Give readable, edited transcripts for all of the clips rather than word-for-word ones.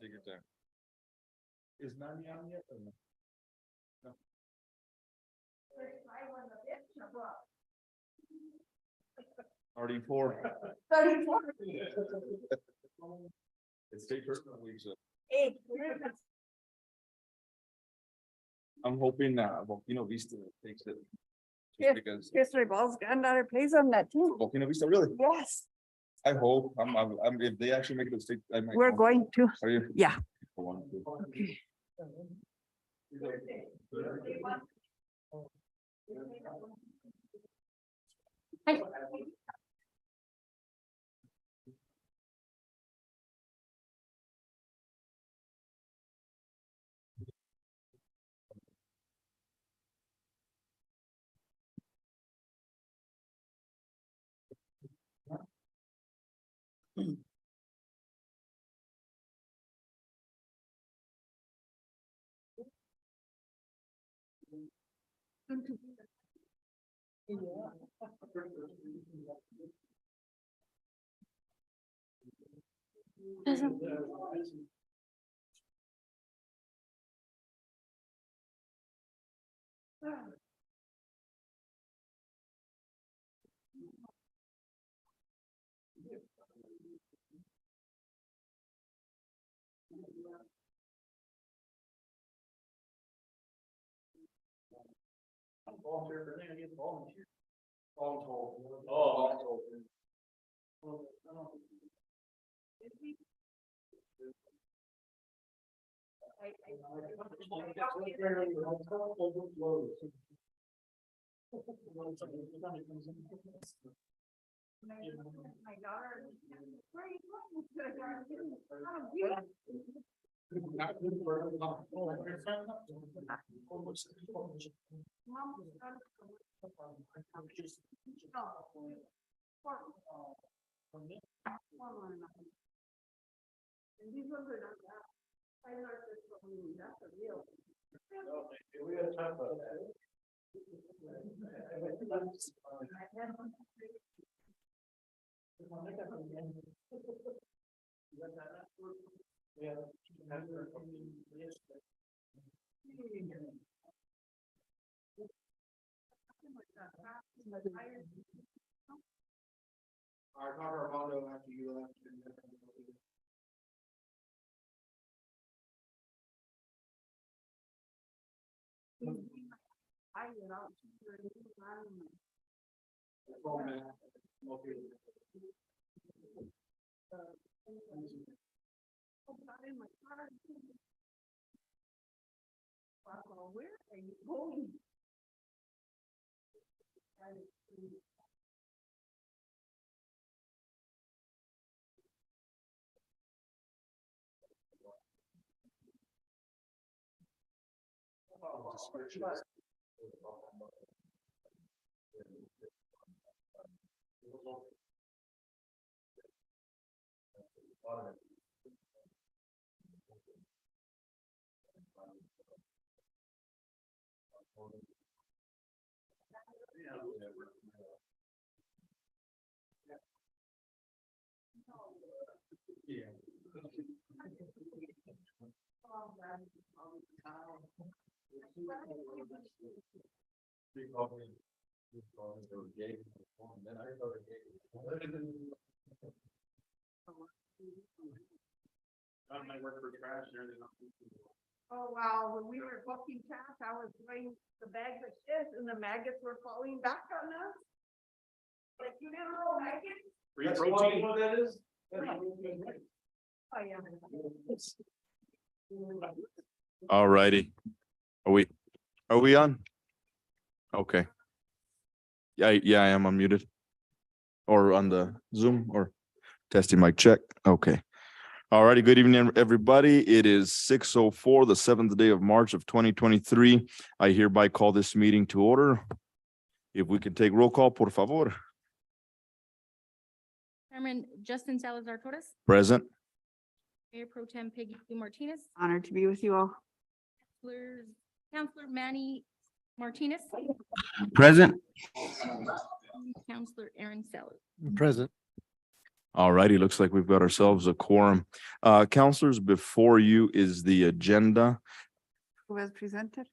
Take your time. Is Mandy on yet or no? No. Already four. 34. It's state personal week, so Hey, I'm hoping Volcano Vista takes it. Yeah. Just because Chris Ball's granddaughter plays on that team. Volcano Vista, really? Yes, I hope, if they actually make it to state, I might. we're go. going to. Are you? Yeah. Hold on. Okay. Hi. My daughter, where are you going? And these ones are not that. I learned this from you, that's a real. We gotta talk about that. Our car Armando after you left. I get out. Where are you going? I work for trash and everything. Oh, wow, when we were booking trash, I was throwing the bags of shit and the maggots were falling back on us. Like, you never know, maggots? Free protein. What that is? Oh, yeah. All righty. Are we on? Okay. Yeah, I am unmuted. Or on the Zoom or testing mic check. Okay. All righty. Good evening, everybody. It is 6:04, the 7th day of March of 2023. I hereby call this meeting to order. If we can take roll call, por favor. Chairman Justin Salazar Torres, Present. Mayor Pro Tem Peggy Sue Martinez, Honored to be with you all. Counselor Manny Martinez, Present. Counselor Aaron Salad. Present. All righty, looks like we've got ourselves a quorum. Counselors, before you is the agenda. Who has presented?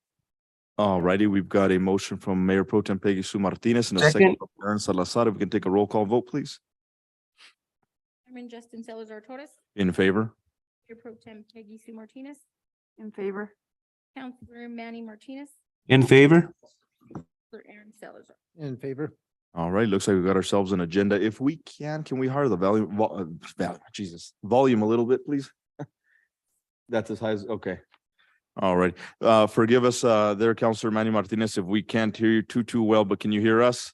All righty, we've got a motion from Mayor Pro Tem Peggy Sue Martinez and a second Second. from Aaron Salazar. If we can take a roll call vote, please. Chairman Justin Salazar Torres, In favor? Mayor Pro Tem Peggy Sue Martinez, In favor? Counselor Manny Martinez, In favor? Counselor Aaron Salazar. In favor. All right, looks like we've got ourselves an agenda. If we can we higher the volume, volume a little bit, please? That's as high as, okay. All right, forgive us, there, Counselor Manny Martinez, if we can't hear you too well, but can you hear us?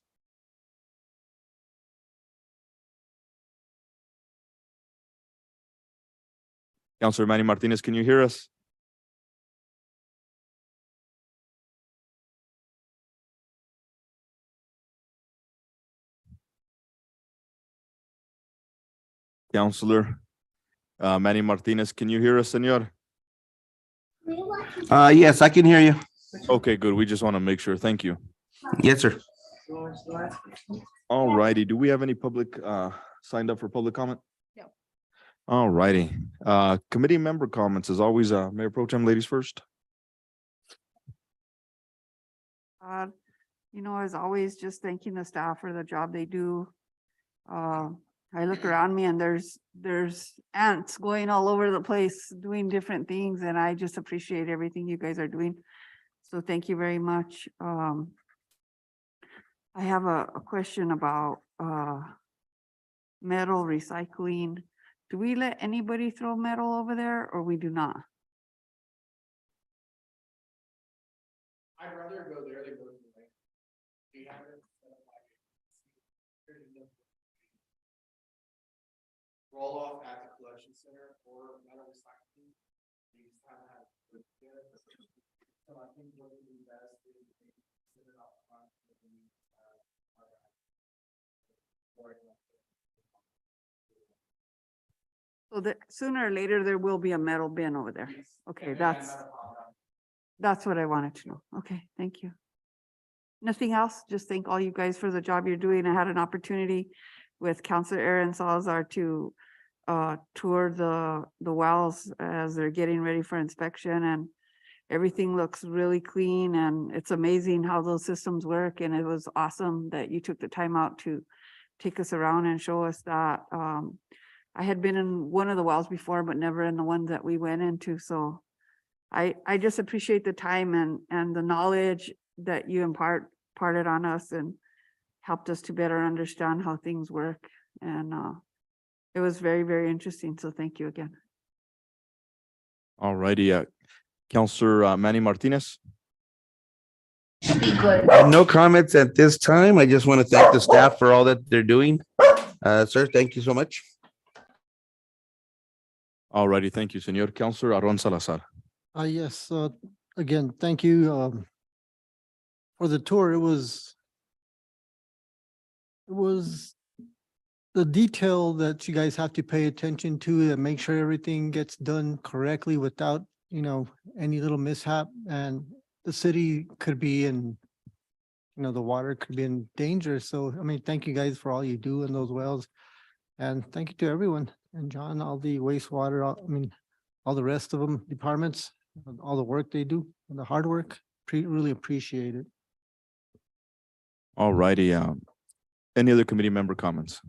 Counselor Manny Martinez, can you hear us? Counselor Manny Martinez, can you hear us, senor? Yes, I can hear you. Okay, good. We just want to make sure. Thank you. Yes, sir. All righty. Do we have any public signed up for public comment? No. All righty. Committee member comments as always, Mayor Pro Tem, ladies first. As always, just thanking the staff for the job they do. I look around me and there's ants going all over the place doing different things, and I just appreciate everything you guys are doing. So thank you very much. I have a question about metal recycling. Do we let anybody throw metal over there, or we do not? I'd rather go there than go to the lake. Do you have it set up like roll off at the collection center or metal recycling? You just have to have it there. So I think what would be best is to set it up front with the, So that sooner or later, there will be a metal bin over there. Okay, that's what I wanted to know. Okay, thank you. Nothing else? Just thank all you guys for the job you're doing. I had an opportunity with Counselor Aaron Salazar to tour the wells as they're getting ready for inspection, and everything looks really clean, and it's amazing how those systems work. And it was awesome that you took the time out to take us around and show us that. I had been in one of the wells before, but never in the one that we went into. So I just appreciate the time and the knowledge that you imparted on us and helped us to better understand how things work. And it was very, very interesting. So thank you again. All righty. Counselor Manny Martinez. No comments at this time. I just want to thank the staff for all that they're doing. Sir, thank you so much. All righty. Thank you, Senor. Counselor Aaron Salazar. Yes, again, thank you for the tour. It was the detail that you guys have to pay attention to and make sure everything gets done correctly without, any little mishap, and the city could be in, the water could be in danger. So, thank you guys for all you do in those wells. And thank you to everyone, and John, all the wastewater, all the rest of them, departments, all the work they do, and the hard work, really appreciate it. All righty. Any other committee member comments?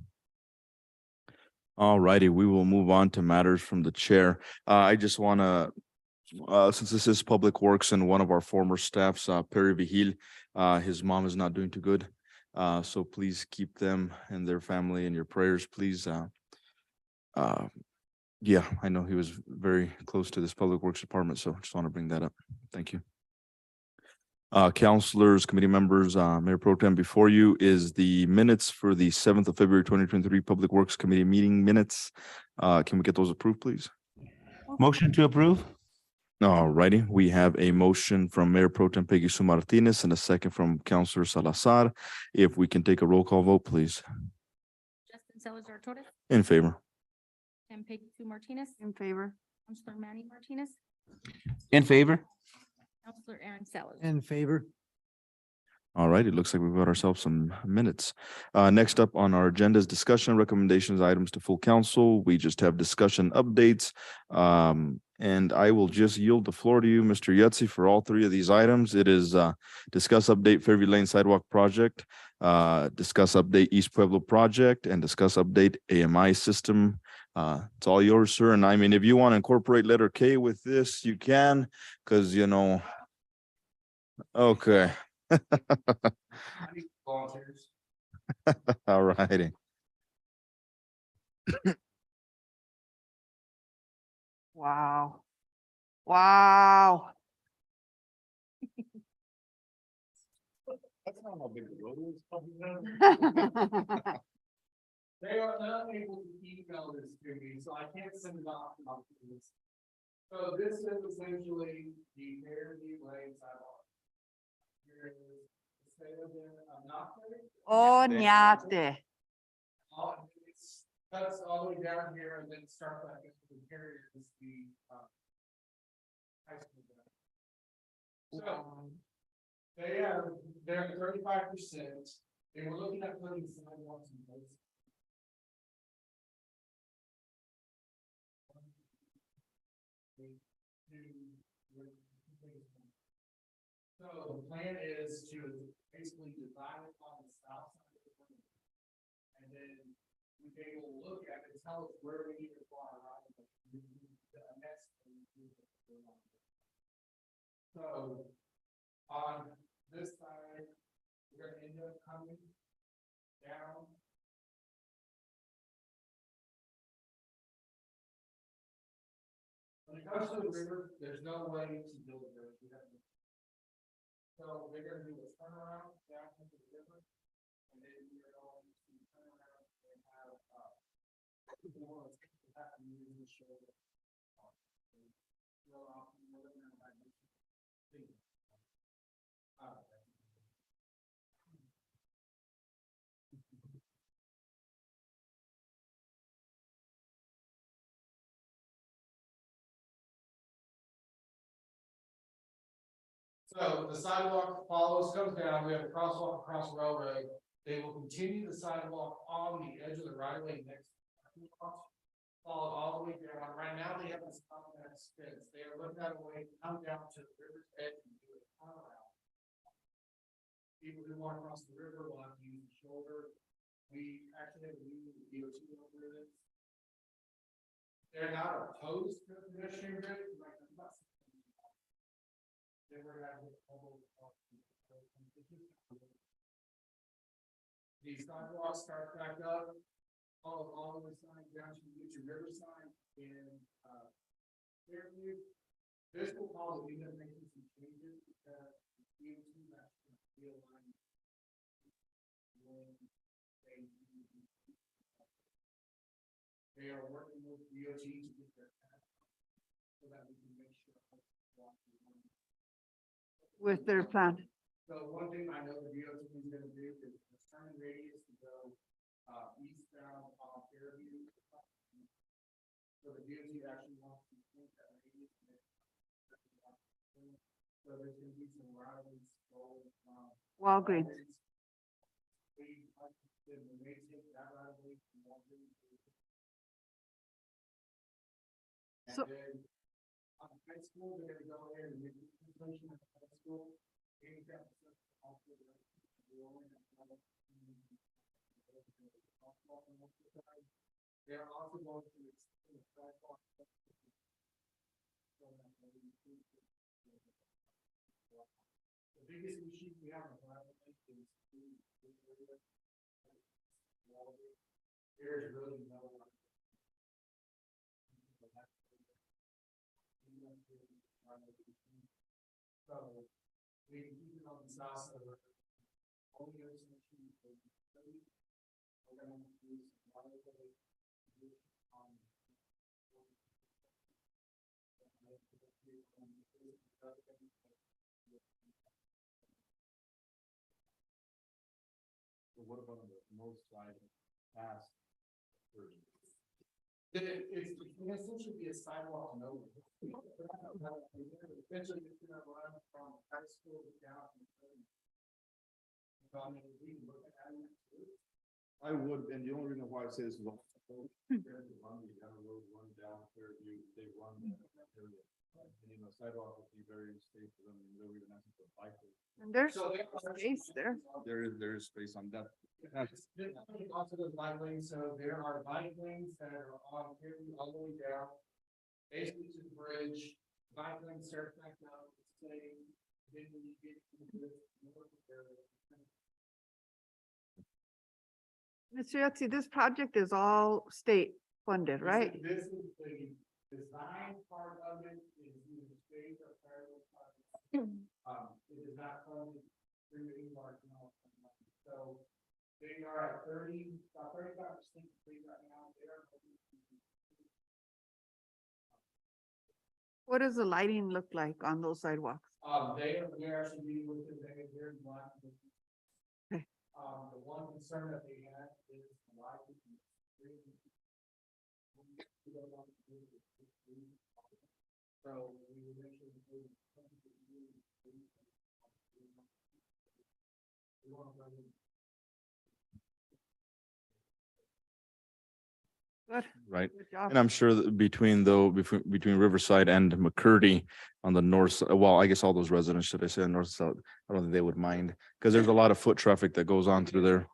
All righty, we will move on to matters from the chair. I just want to, since this is Public Works and one of our former staffs, Perry Vigil, his mom is not doing too good. So please keep them and their family in your prayers, please. Yeah, I know he was very close to this Public Works Department, so just want to bring that up. Thank you. Councilors, committee members, Mayor Pro Tem, before you is the minutes for the 7th of February, 2023 Public Works Committee meeting minutes. Can we get those approved, please? Motion to approve? All righty, we have a motion from Mayor Pro Tem Peggy Sue Martinez and a second from Counselor Salazar. If we can take a roll call vote, please. Justin Salazar Torres, In favor. and Peggy Sue Martinez, In favor? Counselor Manny Martinez, In favor? Counselor Aaron Salazar. In favor. All right, it looks like we've got ourselves some minutes. Next up on our agenda is discussion recommendations, items to full council. We just have discussion updates. And I will just yield the floor to you, Mr. Yetsey, for all three of these items. It is discuss update Fairview Lane Sidewalk Project, discuss update East Pueblo Project, and discuss update AMI system. It's all yours, sir. And I mean, if you want to incorporate letter K with this, you can, because okay. Volunteers. All righty. Wow. Wow. That's not how big the road is. They are not able to email this to me, so I can't send it off. So this is essentially the Fairview Lane sidewalk. Here is the state of it. I'm not. Oh, ñate. It's cuts all the way down here and then start back into the here is the high school. So they're at 35%. They were looking at putting sidewalks in place. So the plan is to basically divide it on the south side of the road. And then they will look at it, tell us where we need to fly around. So on this side, we're gonna end up coming down. When it comes to the river, there's no way to build a bridge. So they're gonna do a turnaround down into the river. And then we're going to turn around and have, more that we use the shoulder. So the sidewalk follows, comes down, we have a crosswalk across railroad. They will continue the sidewalk on the edge of the right of way next. Follow all the way down. Right now, they have a stop at Spence. They are looking at a way to come down to the river's edge and do a turnaround. People who want to cross the river will have to use the shoulder. We actually have a new DOT over this. They're not opposed to the pedestrian bridge, like, they were having the sidewalks start back up, all the way sign down to the Beach Riverside in Fairview. This will probably end up making some changes because the DOT actually realigned when they are working with DOT to get their so that we can make sure. With their plan. So one thing I know the DOT is gonna do is the turning radius to go eastbound on Fairview. So the DOT actually wants to change that radius. So there's gonna be some rivals going Walgreens. We may take that right away from Walgreens. So- And then on high school, they're gonna go ahead and make the translation at high school. They're also going to extend the sidewalk. The biggest issue we have in Violet is there's really no one. So we keep it on the south side of the river. Only other section is the city. We're gonna use water on. What about on the north side past? It can essentially be a sidewalk nowhere. Eventually, it's gonna run from high school down. I would, and the only reason why I say this is. Sidewalk would be very safe for them, they're even asking for bikes. And there's So there are space there. There is space on that. Also those bike lanes, so there are bike lanes that are on here all the way down. Basically to the bridge, bike lane starts back down, say, then you get to the north area. Mr. Yetsey, this project is all state funded, right? This is the design part of it, is either state or federal funding. It is not funded through any margin. So they are at 35% complete right now. They are. What does the lighting look like on those sidewalks? They are actually meeting with them, they're in line. Okay. The one concern that they had is the lighting. So we would actually. We want to. Good. Right. Good job. And I'm sure that between Riverside and McCurdy on the north, well, I guess all those residents, should I say, north, south, I don't think they would mind, because there's a lot of foot traffic that goes on through there.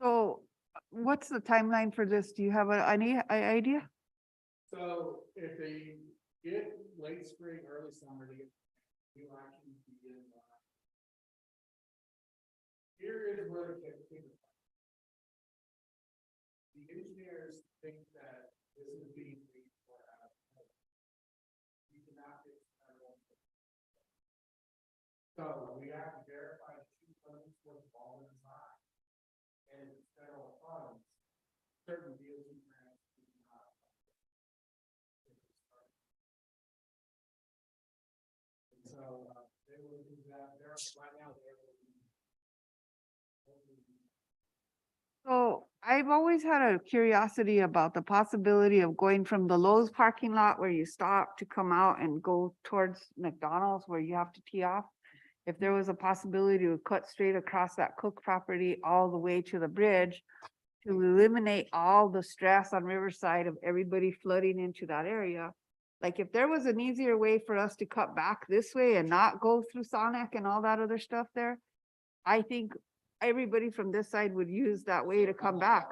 So what's the timeline for this? Do you have any idea? So if they get late spring, early summer, they get, you actually begin. Here is where the engineers think that this is being paid for out. You cannot get. So we have to verify the two funds for the ball and design. And federal funds, certain DOT grants do not. And so, they will do that, they're, right now, they're. So I've always had a curiosity about the possibility of going from the Lowe's parking lot where you stop to come out and go towards McDonald's where you have to tee off. If there was a possibility to cut straight across that Cook property all the way to the bridge to eliminate all the stress on Riverside of everybody flooding into that area. Like if there was an easier way for us to cut back this way and not go through Sonic and all that other stuff there, I think everybody from this side would use that way to come back.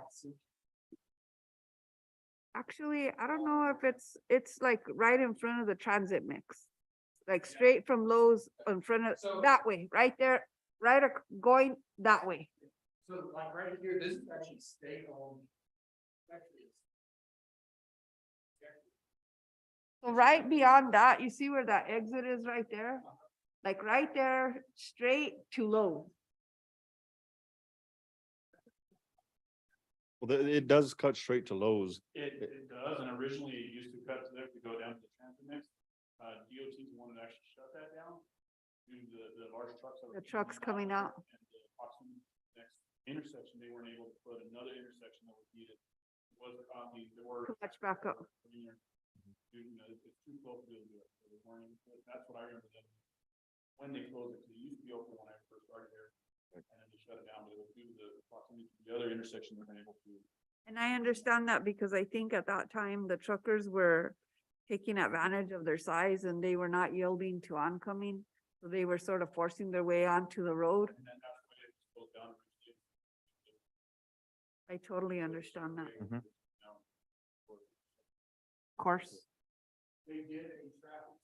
Actually, I don't know if it's like right in front of the transit mix. Like straight from Lowe's in front of, So- that way, right there, going that way. So like right here, this is actually state owned. So right beyond that, you see where that exit is right there? Like right there, straight to Lowe's. Well, it does cut straight to Lowe's. It does, and originally it used to cut to there to go down to the transit mix. DOT is the one that actually shut that down. Due to the large trucks. that were The trucks coming out. And the proximity to the next intersection, they weren't able to put another intersection that was needed. Was there were. Too much back up. You know, it's too close to be able to do it. So they weren't able to- That's what I remember them. When they closed it, 'cause it used to be open when I first started there. And then they shut it down, but it was due to the proximity to the other intersection they weren't able to. And I understand that because I think at that time, the truckers were taking advantage of their size and they were not yielding to oncoming. So they were sort of forcing their way onto the road. And then that's when it was closed down. I totally understand that, Mhm. of course. They did a traffic.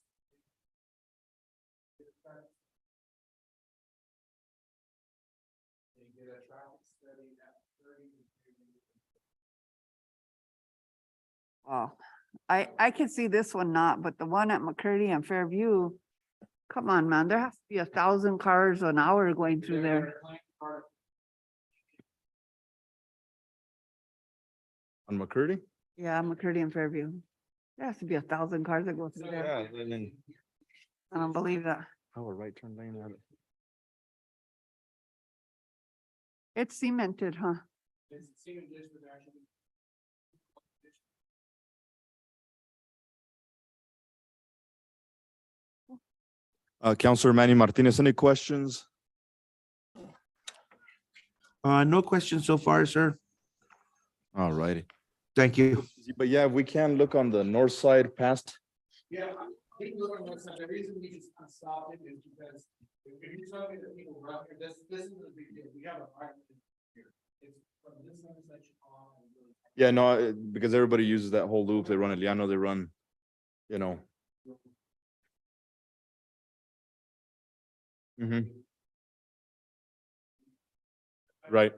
They did a traffic study at 30. Wow. I can see this one not, but the one at McCurdy and Fairview, come on, man, there has to be 1,000 cars an hour going through there. On McCurdy? Yeah, McCurdy and Fairview. There has to be 1,000 cars that go through there. Yeah, and then I don't believe that. how a right turn lane on it. It's cemented, huh? Counselor Manny Martinez, any questions? No questions so far, sir. All righty. Thank you. But yeah, if we can look on the north side past. Yeah, we can look on the side. The reason we just kind of stopped it is because if you tell me that people run here, this is a big deal. We have a right here. It's from this intersection on. and really- Yeah, no, because everybody uses that whole loop. They run Eliano, they run, you know. Right.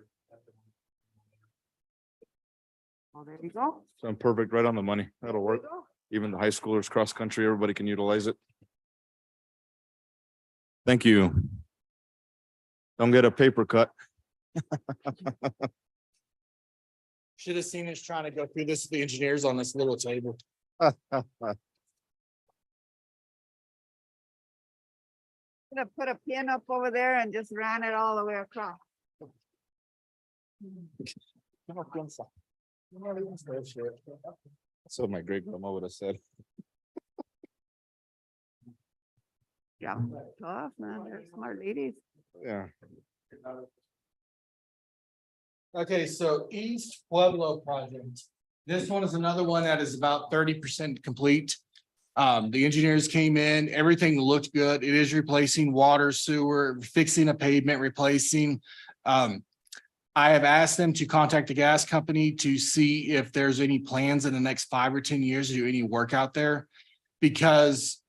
Oh, there you go. So I'm perfect, right on the money. That'll There you work. go. Even the high schoolers, cross country, everybody can utilize it. Thank you. Don't get a paper cut. Should have seen us trying to go through this with the engineers on this little table. Could have put a pin up over there and just ran it all the way across. That's what my great grandma would have said. Yeah, tough, man. They're smart ladies. Yeah. Okay, so East Pueblo project. This one is another one that is about 30% complete. The engineers came in, everything looked good. It is replacing water, sewer, fixing a pavement, replacing. I have asked them to contact the gas company to see if there's any plans in the next 5 or 10 years to do any work out there. Because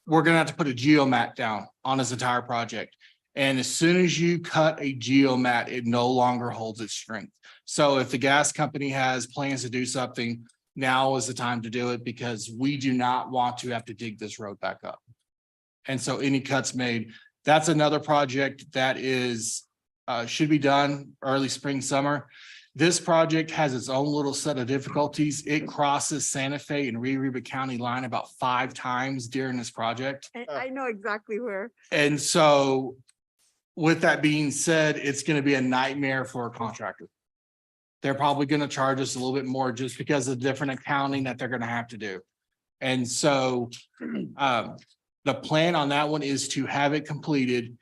we're gonna have to put a geomat down on this entire project. And as soon as you cut a geomat, it no longer holds its strength. So if the gas company has plans to do something, now is the time to do it because we do not want to have to dig this road back up. And so any cuts made, that's another project that is, should be done early spring, summer. This project has its own little set of difficulties. It crosses Santa Fe and Rio Arriba County line about 5 times during this project. I know exactly where. And so with that being said, it's gonna be a nightmare for a contractor. They're probably gonna charge us a little bit more just because of the different accounting that they're gonna have to do. And so the plan on that one is to have it completed.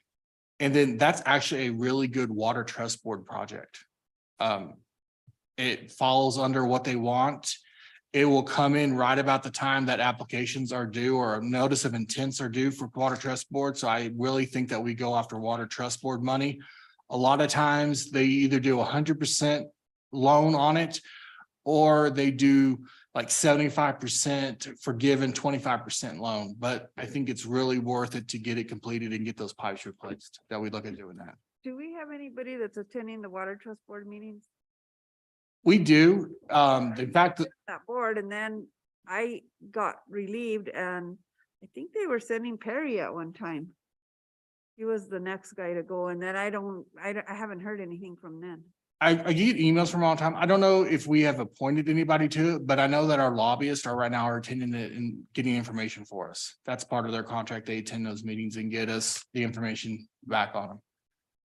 And then that's actually a really good water trust board project. It falls under what they want. It will come in right about the time that applications are due or a notice of intents are due for water trust board. So I really think that we go after water trust board money. A lot of times they either do 100% loan on it or they do like 75% forgiven, 25% loan. But I think it's really worth it to get it completed and get those pipes replaced that we look at doing that. Do we have anybody that's attending the water trust board meetings? We do. In fact, That board, and then I got relieved and I think they were sending Perry at one time. He was the next guy to go, and then I haven't heard anything from then. I get emails from all the time. I don't know if we have appointed anybody to it, but I know that our lobbyists are right now are attending it and getting information for us. That's part of their contract. They attend those meetings and get us the information back on them.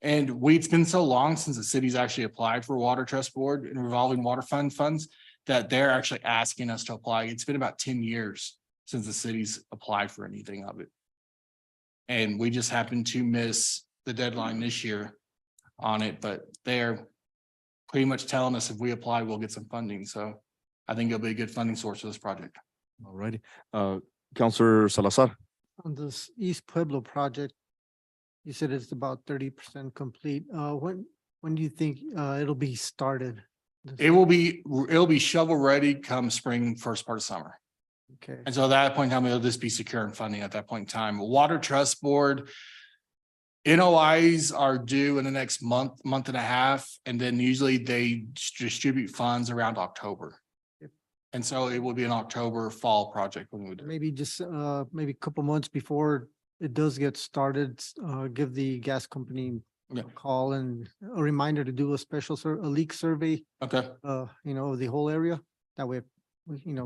And it's been so long since the city's actually applied for water trust board and revolving water funds that they're actually asking us to apply. It's been about 10 years since the city's applied for anything of it. And we just happened to miss the deadline this year on it, but they're pretty much telling us if we apply, we'll get some funding. So I think it'll be a good funding source for this project. All righty. Counselor Salazar. On this East Pueblo project, you said it's about 30% complete. When do you think it'll be started? It'll be shovel ready come spring, first part of summer. Okay, And so at that point in time, it'll just be securing funding at that point in time. Water Trust Board. NOIs are due in the next month and a half, and then usually they distribute funds around October. And so it will be an October fall project when we do. it. Maybe just, maybe a couple months before it does get started, give the gas company Yeah. a call and a reminder to do a special a leak survey, Okay, of the whole area. That way,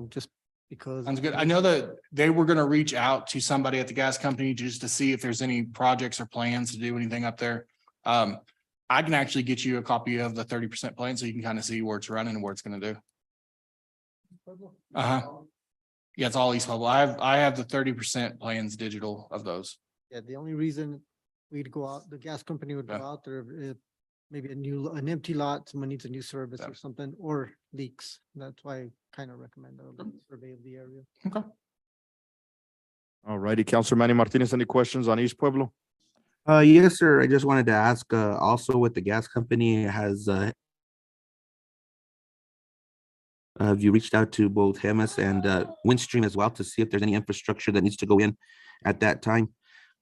just because. sounds good. I know that they were gonna reach out to somebody at the gas company just to see if there's any projects or plans to do anything up there. I can actually get you a copy of the 30% plan so you can kind of see where it's running and what it's gonna do. Uh-huh. Yeah, it's all East Pueblo. I have the 30% plans digital of those. Yeah, the only reason we'd go out, the gas company would go Yeah. out there, if maybe an empty lot, someone needs a new service Yeah. or something, or leaks. That's why I kind of recommend a leak survey of the area. All righty, Counselor Manny Martinez, any questions on East Pueblo? Yes, sir. I just wanted to ask, also with the gas company have you reached out to both Hemis and Windstream as well to see if there's any infrastructure that needs to go in at that time?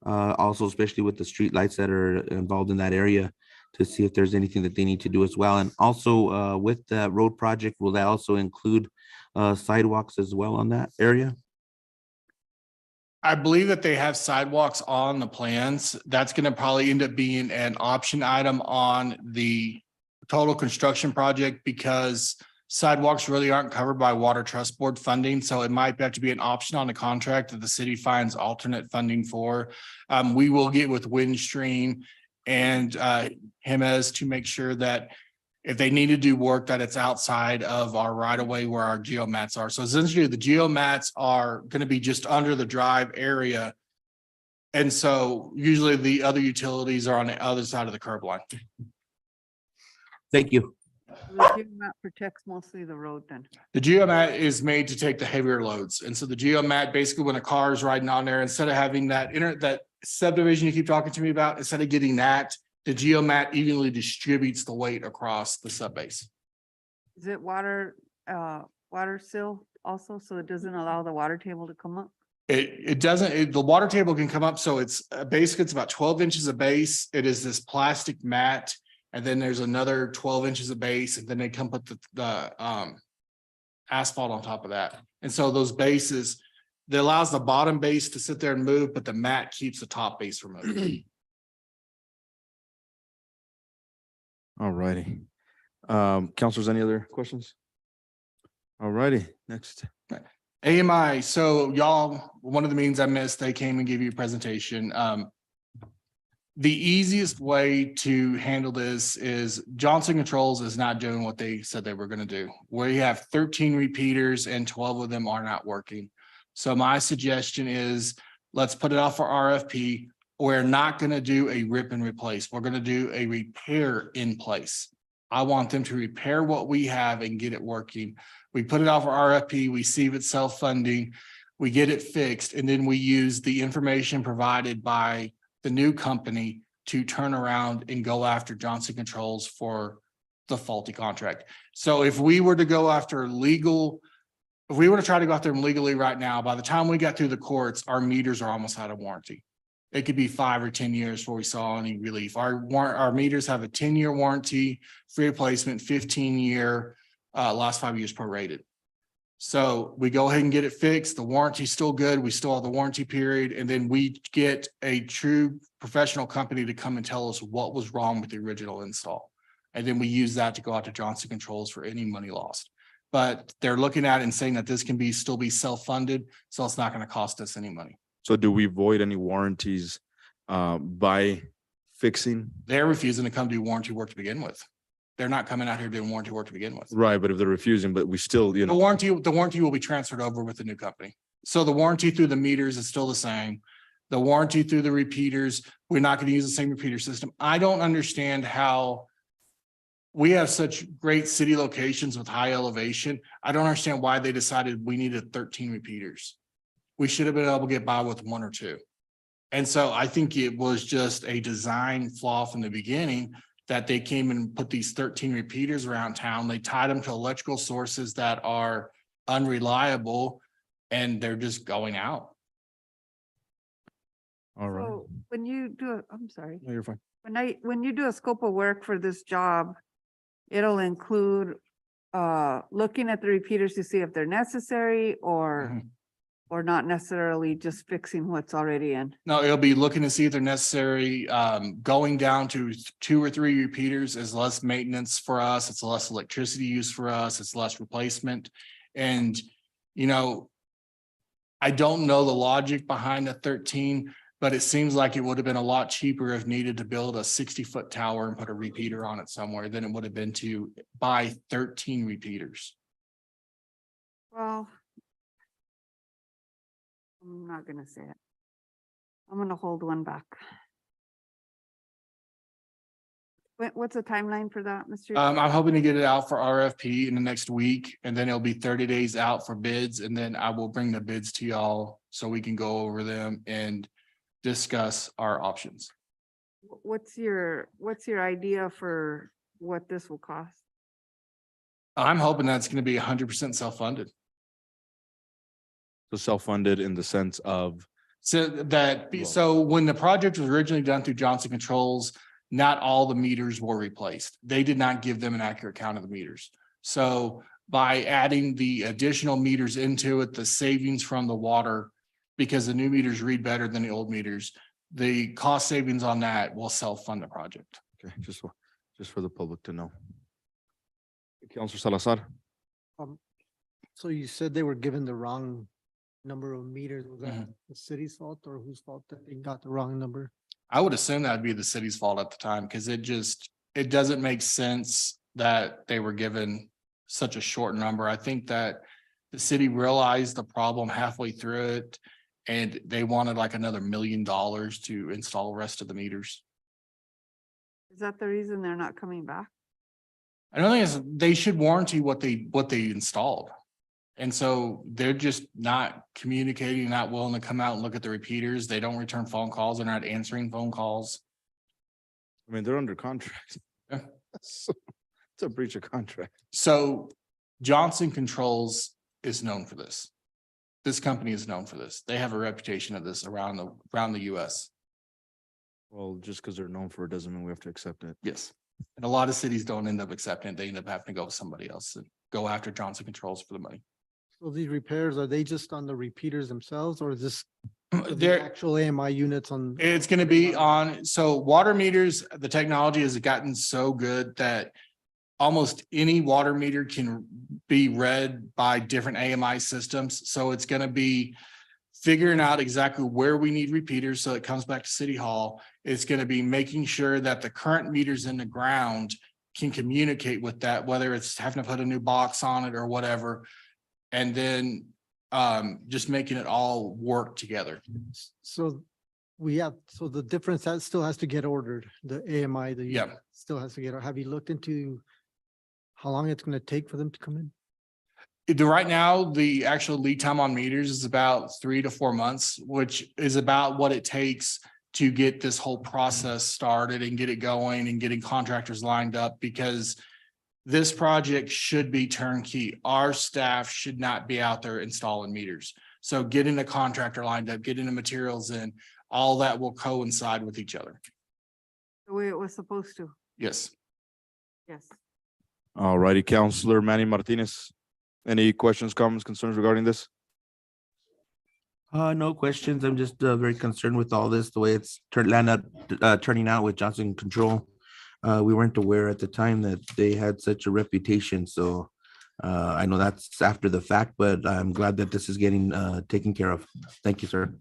Also, especially with the street lights that are involved in that area, to see if there's anything that they need to do as well. And also, with that road project, will that also include sidewalks as well on that area? I believe that they have sidewalks on the plans. That's gonna probably end up being an option item on the total construction project because sidewalks really aren't covered by Water Trust Board funding, so it might have to be an option on the contract that the city finds alternate funding for. We will get with Windstream and Hemes to make sure that if they need to do work, that it's outside of our right of way where our geomats are. So essentially, the geomats are gonna be just under the drive area. And so usually the other utilities are on the other side of the curb line. Thank you. The geomat protects mostly the road then. The geomat is made to take the heavier loads. And so the geomat, basically when a car is riding on there, instead of having that subdivision you keep talking to me about, instead of getting that, the geomat evenly distributes the weight across the subbase. Is it water sill also, so it doesn't allow the water table to come up? It doesn't, the water table can come up, so it's basically it's about 12 inches of base. It is this plastic mat. And then there's another 12 inches of base, and then they come put the asphalt on top of that. And so those bases, that allows the bottom base to sit there and move, but the mat keeps the top base from moving. All righty. Counselors, any other questions? All righty, next. AMI, so y'all, one of the meetings I missed, they came and gave you a presentation. The easiest way to handle this is Johnson Controls is not doing what they said they were gonna do. We have 13 repeaters and 12 of them are not working. So my suggestion is, let's put it out for RFP. We're not gonna do a rip and replace. We're gonna do a repair in place. I want them to repair what we have and get it working. We put it out for RFP, we see if it's self-funding, we get it fixed, and then we use the information provided by the new company to turn around and go after Johnson Controls for the faulty contract. So if we were to go after legal, if we were to try to go after them legally right now, by the time we got through the courts, our meters are almost out of warranty. It could be 5 or 10 years before we saw any relief. Our meters have a 10-year warranty, free replacement, 15-year, last 5 years prorated. So we go ahead and get it fixed. The warranty's still good. We still have the warranty period. And then we get a true professional company to come and tell us what was wrong with the original install. And then we use that to go out to Johnson Controls for any money lost. But they're looking at it and saying that this can still be self-funded, so it's not going to cost us any money. So do we void any warranties by fixing? They're refusing to come do warranty work to begin with. They're not coming out here doing warranty work to begin with. Right, but if they're refusing, but we still, The warranty will be transferred over with the new company. So the warranty through the meters is still the same. The warranty through the repeaters, we're not going to use the same repeater system. I don't understand how we have such great city locations with high elevation. I don't understand why they decided we needed 13 repeaters. We should have been able to get by with 1 or 2. And so I think it was just a design flaw from the beginning that they came and put these 13 repeaters around town. They tied them to electrical sources that are unreliable and they're just going out. all right. So when you do, I'm sorry, No, you're fine. when you do a scope of work for this job, it'll include looking at the repeaters to see if they're necessary Mhm. or not necessarily just fixing what's already in. No, it'll be looking to see if they're necessary. Going down to 2 or 3 repeaters is less maintenance for us. It's less electricity use for us. It's less replacement. And, you know, I don't know the logic behind the 13, but it seems like it would have been a lot cheaper if needed to build a 60-foot tower and put a repeater on it somewhere than it would have been to buy 13 repeaters. Well, I'm not gonna say it. I'm gonna hold one back. What's the timeline for that, Mr.? I'm hoping to get it out for RFP in the next week, and then it'll be 30 days out for bids, and then I will bring the bids to y'all so we can go over them and discuss our options. What's your idea for what this will cost? I'm hoping that's gonna be 100% self-funded. So self-funded in the sense of, So Well- so when the project was originally done through Johnson Controls, not all the meters were replaced. They did not give them an accurate count of the meters. So by adding the additional meters into it, the savings from the water, because the new meters read better than the old meters, the cost savings on that will self-fund the project. okay, just for the public to know. Counselor Salazar, So you said they were given the wrong number of meters. Was that Mhm. the city's fault or whose fault that they got the wrong number? I would assume that'd be the city's fault at the time, because it doesn't make sense that they were given such a short number. I think that the city realized the problem halfway through it, and they wanted like another $1 million to install the rest of the meters. Is that the reason they're not coming back? I don't think they should warranty what they installed. And so they're just not communicating, not willing to come out and look at the repeaters. They don't return phone calls. They're not answering phone calls. I mean, they're under contract. Yeah. So, it's a breach of contract. So Johnson Controls is known for this. This company is known for this. They have a reputation of this around the US. Well, just because they're known for it doesn't mean we have to accept it. Yes. And a lot of cities don't end up accepting it. They end up having to go with somebody else and go after Johnson Controls for the money. So these repairs, are they just on the repeaters themselves or is this the There, actual AMI units on? it's gonna be on, so water meters, the technology has gotten so good that almost any water meter can be read by different AMI systems. So it's gonna be figuring out exactly where we need repeaters, so it comes back to City Hall. It's gonna be making sure that the current meters in the ground can communicate with that, whether it's having to put a new box on it or whatever. And then just making it all work together. So so the difference that still has to get ordered, the AMI, the. Yeah. Still has to get, have you looked into how long it's gonna take for them to come in? Right now, the actual lead time on meters is about 3 to 4 months, which is about what it takes to get this whole process started and get it going and getting contractors lined up, because this project should be turnkey. Our staff should not be out there installing meters. So getting the contractor lined up, getting the materials in, all that will coincide with each other. The way it was supposed to? Yes. Yes. All righty, Counselor Manny Martinez. Any questions, comments, concerns regarding this? No questions. I'm just very concerned with all this, the way it's turning out with Johnson Control. We weren't aware at the time that they had such a reputation, so I know that's after the fact, but I'm glad that this is getting taken care of. Thank you, sir.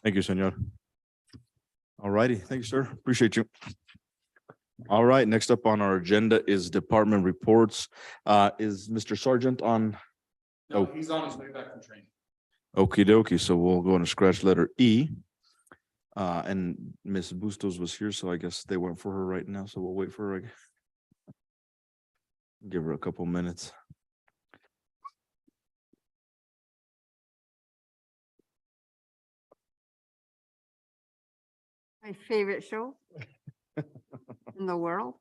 Thank you, senor. All righty, thank you, sir. Appreciate you. All right, next up on our agenda is department reports. Is Mr. Sergeant on? No, Oh. he's on his way back from training. Okie dokie, so we'll go and scratch letter E. And Ms. Bustos was here, so I guess they went for her right now, so we'll wait for her. Give her a couple minutes. My favorite show in the world.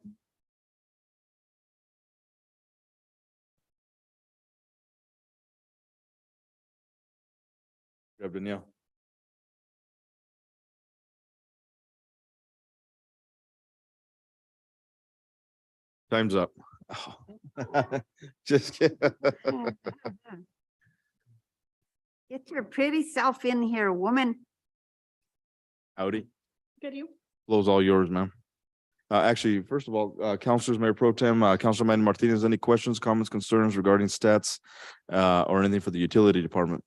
Grab Danielle. Time's up. Oh, Just kidding. Get your pretty self in here, woman. Howdy. Good, you? Floor's all yours, ma'am. Actually, first of all, Councilors, Mayor Pro Tem, Councilor Manny Martinez, any questions, comments, concerns regarding stats or anything for the utility department?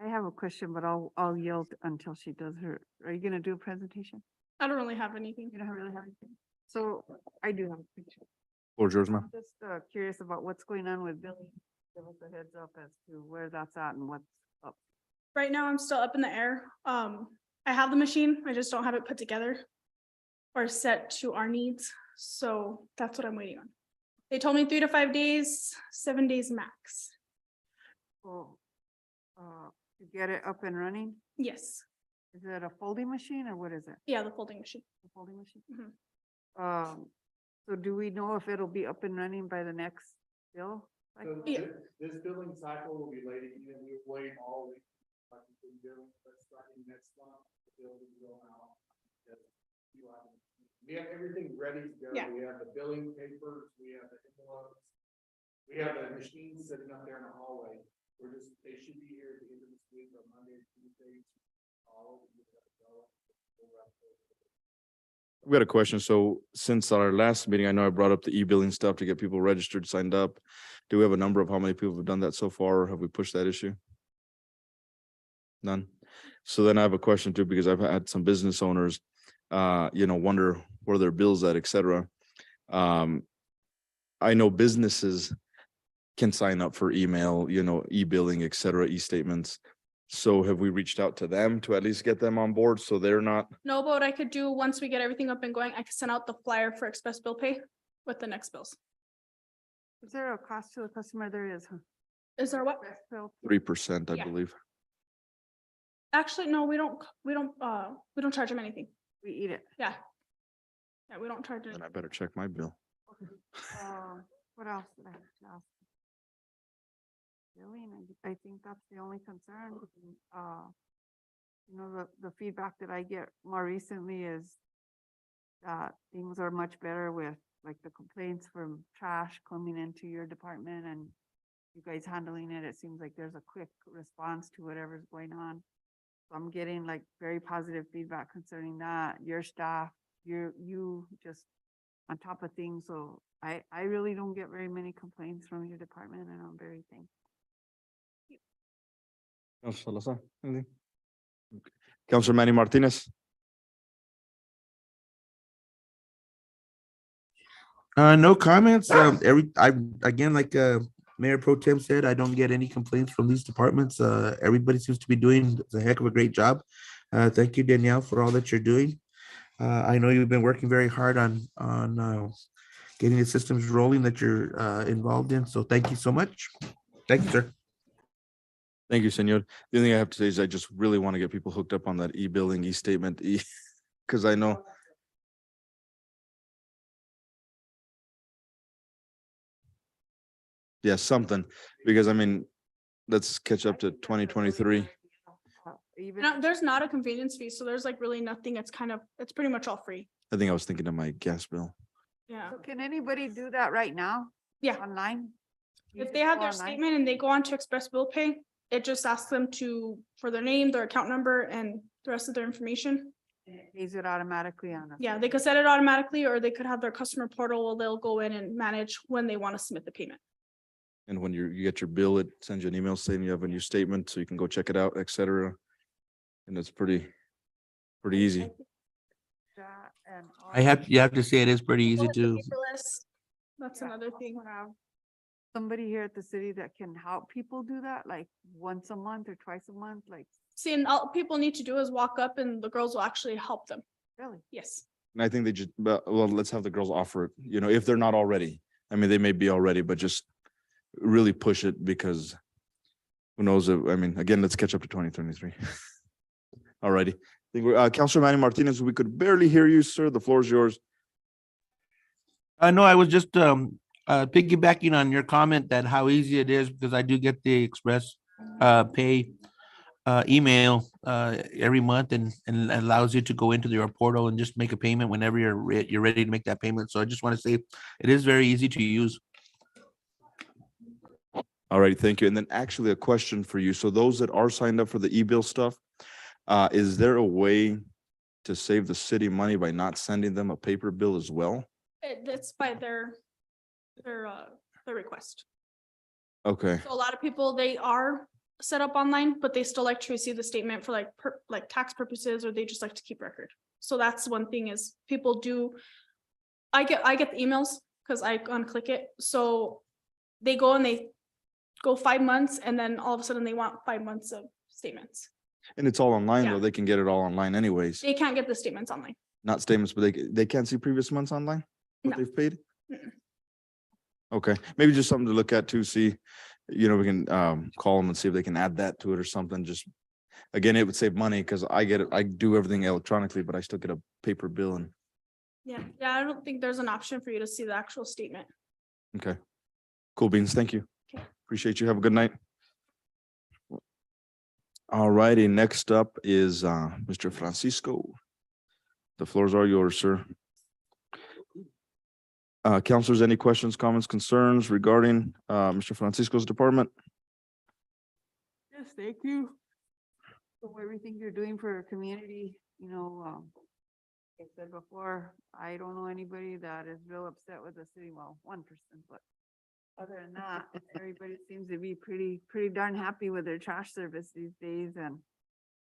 I have a question, but I'll yield until she does her, are you gonna do a presentation? I don't really have anything. You don't really have anything? So I do have a picture. Floor's yours, ma'am. I'm just curious about what's going on with Billy. Give us a heads up as to where that's at and what's up. Right now, I'm still up in the air. I have the machine, I just don't have it put together or set to our needs, so that's what I'm waiting on. They told me 3 to 5 days, 7 days max. So, to get it up and running, Yes, is it a folding machine or what is it? yeah, the folding machine. A folding machine? Mhm. So do we know if it'll be up and running by the next bill? So Yeah. this billing cycle will be late, and we're waiting all week. Like we've been doing, but starting next month, the bill will go out. We have everything ready to go. Yeah. We have the billing papers, we have the envelopes. We have the machines sitting up there in the hallway. They should be here at the end of this week on Monday, Tuesday. I've got a question. So since our last meeting, I know I brought up the e-billing stuff to get people registered, signed up. Do we have a number of how many people have done that so far, or have we pushed that issue? None. So then I have a question too, because I've had some business owners, wonder where their bills at, et cetera. I know businesses can sign up for email, e-billing, et cetera, e-statements. So have we reached out to them to at least get them on board so they're not? No, but what I could do, once we get everything up and going, I could send out the flyer for express bill pay with the next bills. Is there a cost to the customer? There is, huh? Is there what? Express bill? 3%, I Yeah. believe. Actually, no, we don't charge them anything. We eat it. Yeah. Yeah, we don't charge it. Then I better check my bill. What else did I have to ask? Billing, I think that's the only concern. The feedback that I get more recently is that things are much better with like the complaints from trash coming into your department and you guys handling it. It seems like there's a quick response to whatever's going on. So I'm getting like very positive feedback concerning that, your staff, you just on top of things. So I really don't get very many complaints from your department and I'm very thankful. Councilor Salazar, anything? Okay. Councilor Manny Martinez. No comments. Again, like, Mayor Pro Tem said, I don't get any complaints from these departments. Everybody seems to be doing a heck of a great job. Thank you, Danielle, for all that you're doing. I know you've been working very hard on getting the systems rolling that you're, involved in. So thank you so much. Thank you, sir. Thank you, Senor. The only thing I have to say is I just really want to get people hooked up on that e-billing, e-statement, because I know. Yeah, something, because I mean, let's catch up to 2023. Even, No, there's not a convenience fee, so there's like really nothing. It's pretty much all free. I think I was thinking of my gas bill. Yeah. so can anybody do that right now? Yeah. Online? You If just they have go their online? statement and they go on to express bill pay, it just asks them for their name, their account number, and the rest of their information. And it pays it automatically on us. Yeah, they could set it automatically, or they could have their customer portal where they'll go in and manage when they want to submit the payment. And when you get your bill, it sends you an email saying you have a new statement, so you can go check it out, et cetera. And it's pretty easy. That and You have to say it is pretty easy to. Paperless. That's Yeah, another also thing. have somebody here at the city that can help people do that, like once a month or twice a month, like See, and all people need to do is walk up and the girls will actually help them. really? Yes. And I think they just, well, let's have the girls offer it, if they're not already. I mean, they may be already, but just really push it because who knows, again, let's catch up to 2023. All righty. I think Councilor Manny Martinez, we could barely hear you, sir. The floor is yours. No, I was just piggybacking on your comment that how easy it is, because I do get the express pay email every month and allows you to go into your portal and just make a payment whenever you're ready to make that payment. So I just want to say it is very easy to use. All right, thank you. And then actually a question for you. So those that are signed up for the e-bill stuff, is there a way to save the city money by not sending them a paper bill as well? That's by their request. Okay, So a lot of people, they are set up online, but they still like to receive the statement for like tax purposes, or they just like to keep record. So that's one thing is people do. I get the emails because I unclick it. So they go and they go 5 months, and then all of a sudden they want 5 months of statements. and it's all online Yeah. though. They can get it all online anyways. They can't get the statements online. Not statements, but they can't see previous months online? What No. they've paid? Mm-mm. Okay, maybe just something to look at too, see, we can call them and see if they can add that to it or something. Just, again, it would save money because I get it, I do everything electronically, but I still get a paper bill and, Yeah, I don't think there's an option for you to see the actual statement. okay. Cool beans, thank you. Okay. Appreciate you. Have a good night. All righty, next up is Mr. Francisco. The floors are yours, sir. Counselors, any questions, comments, concerns regarding Mr. Francisco's department? Yes, thank you. For everything you're doing for our community, like I said before, I don't know anybody that is real upset with the city, well, one person, but other than that, everybody seems to be pretty darn happy with their trash service these days, and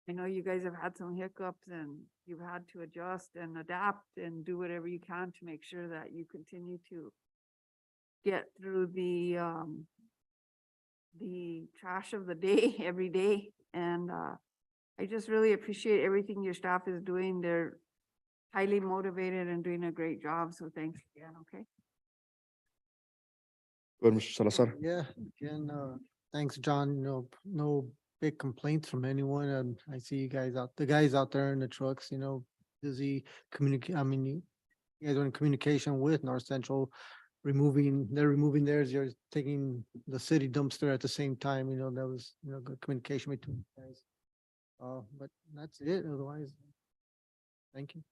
I know you guys have had some hiccups and you've had to adjust and adapt and do whatever you can to make sure that you continue to get through the trash of the day every day. And I just really appreciate everything your staff is doing. They're highly motivated and doing a great job. So thanks again, okay? Go ahead, Mr. Salazar. Yeah, again, thanks, John. No big complaints from anyone. I see you guys the guys out there in the trucks, busy communicate. I mean, you guys are in communication with North Central, they're removing theirs, you're taking the city dumpster at the same time, that was, good communication between you guys. But that's it, otherwise, thank you.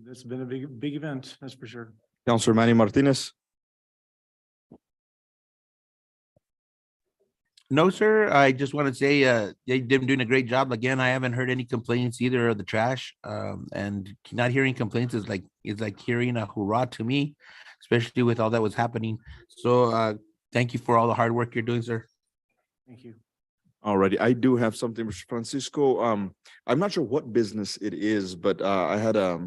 This has been a big event, that's for sure. Counselor Manny Martinez. No, sir. I just want to say, they've been doing a great job. Again, I haven't heard any complaints either of the trash. And not hearing complaints is like hearing a hurrah to me, especially with all that was happening. So, thank you for all the hard work you're doing, sir. Thank you. Alrighty, I do have something, Mr. Francisco. I'm not sure what business it is, but I had a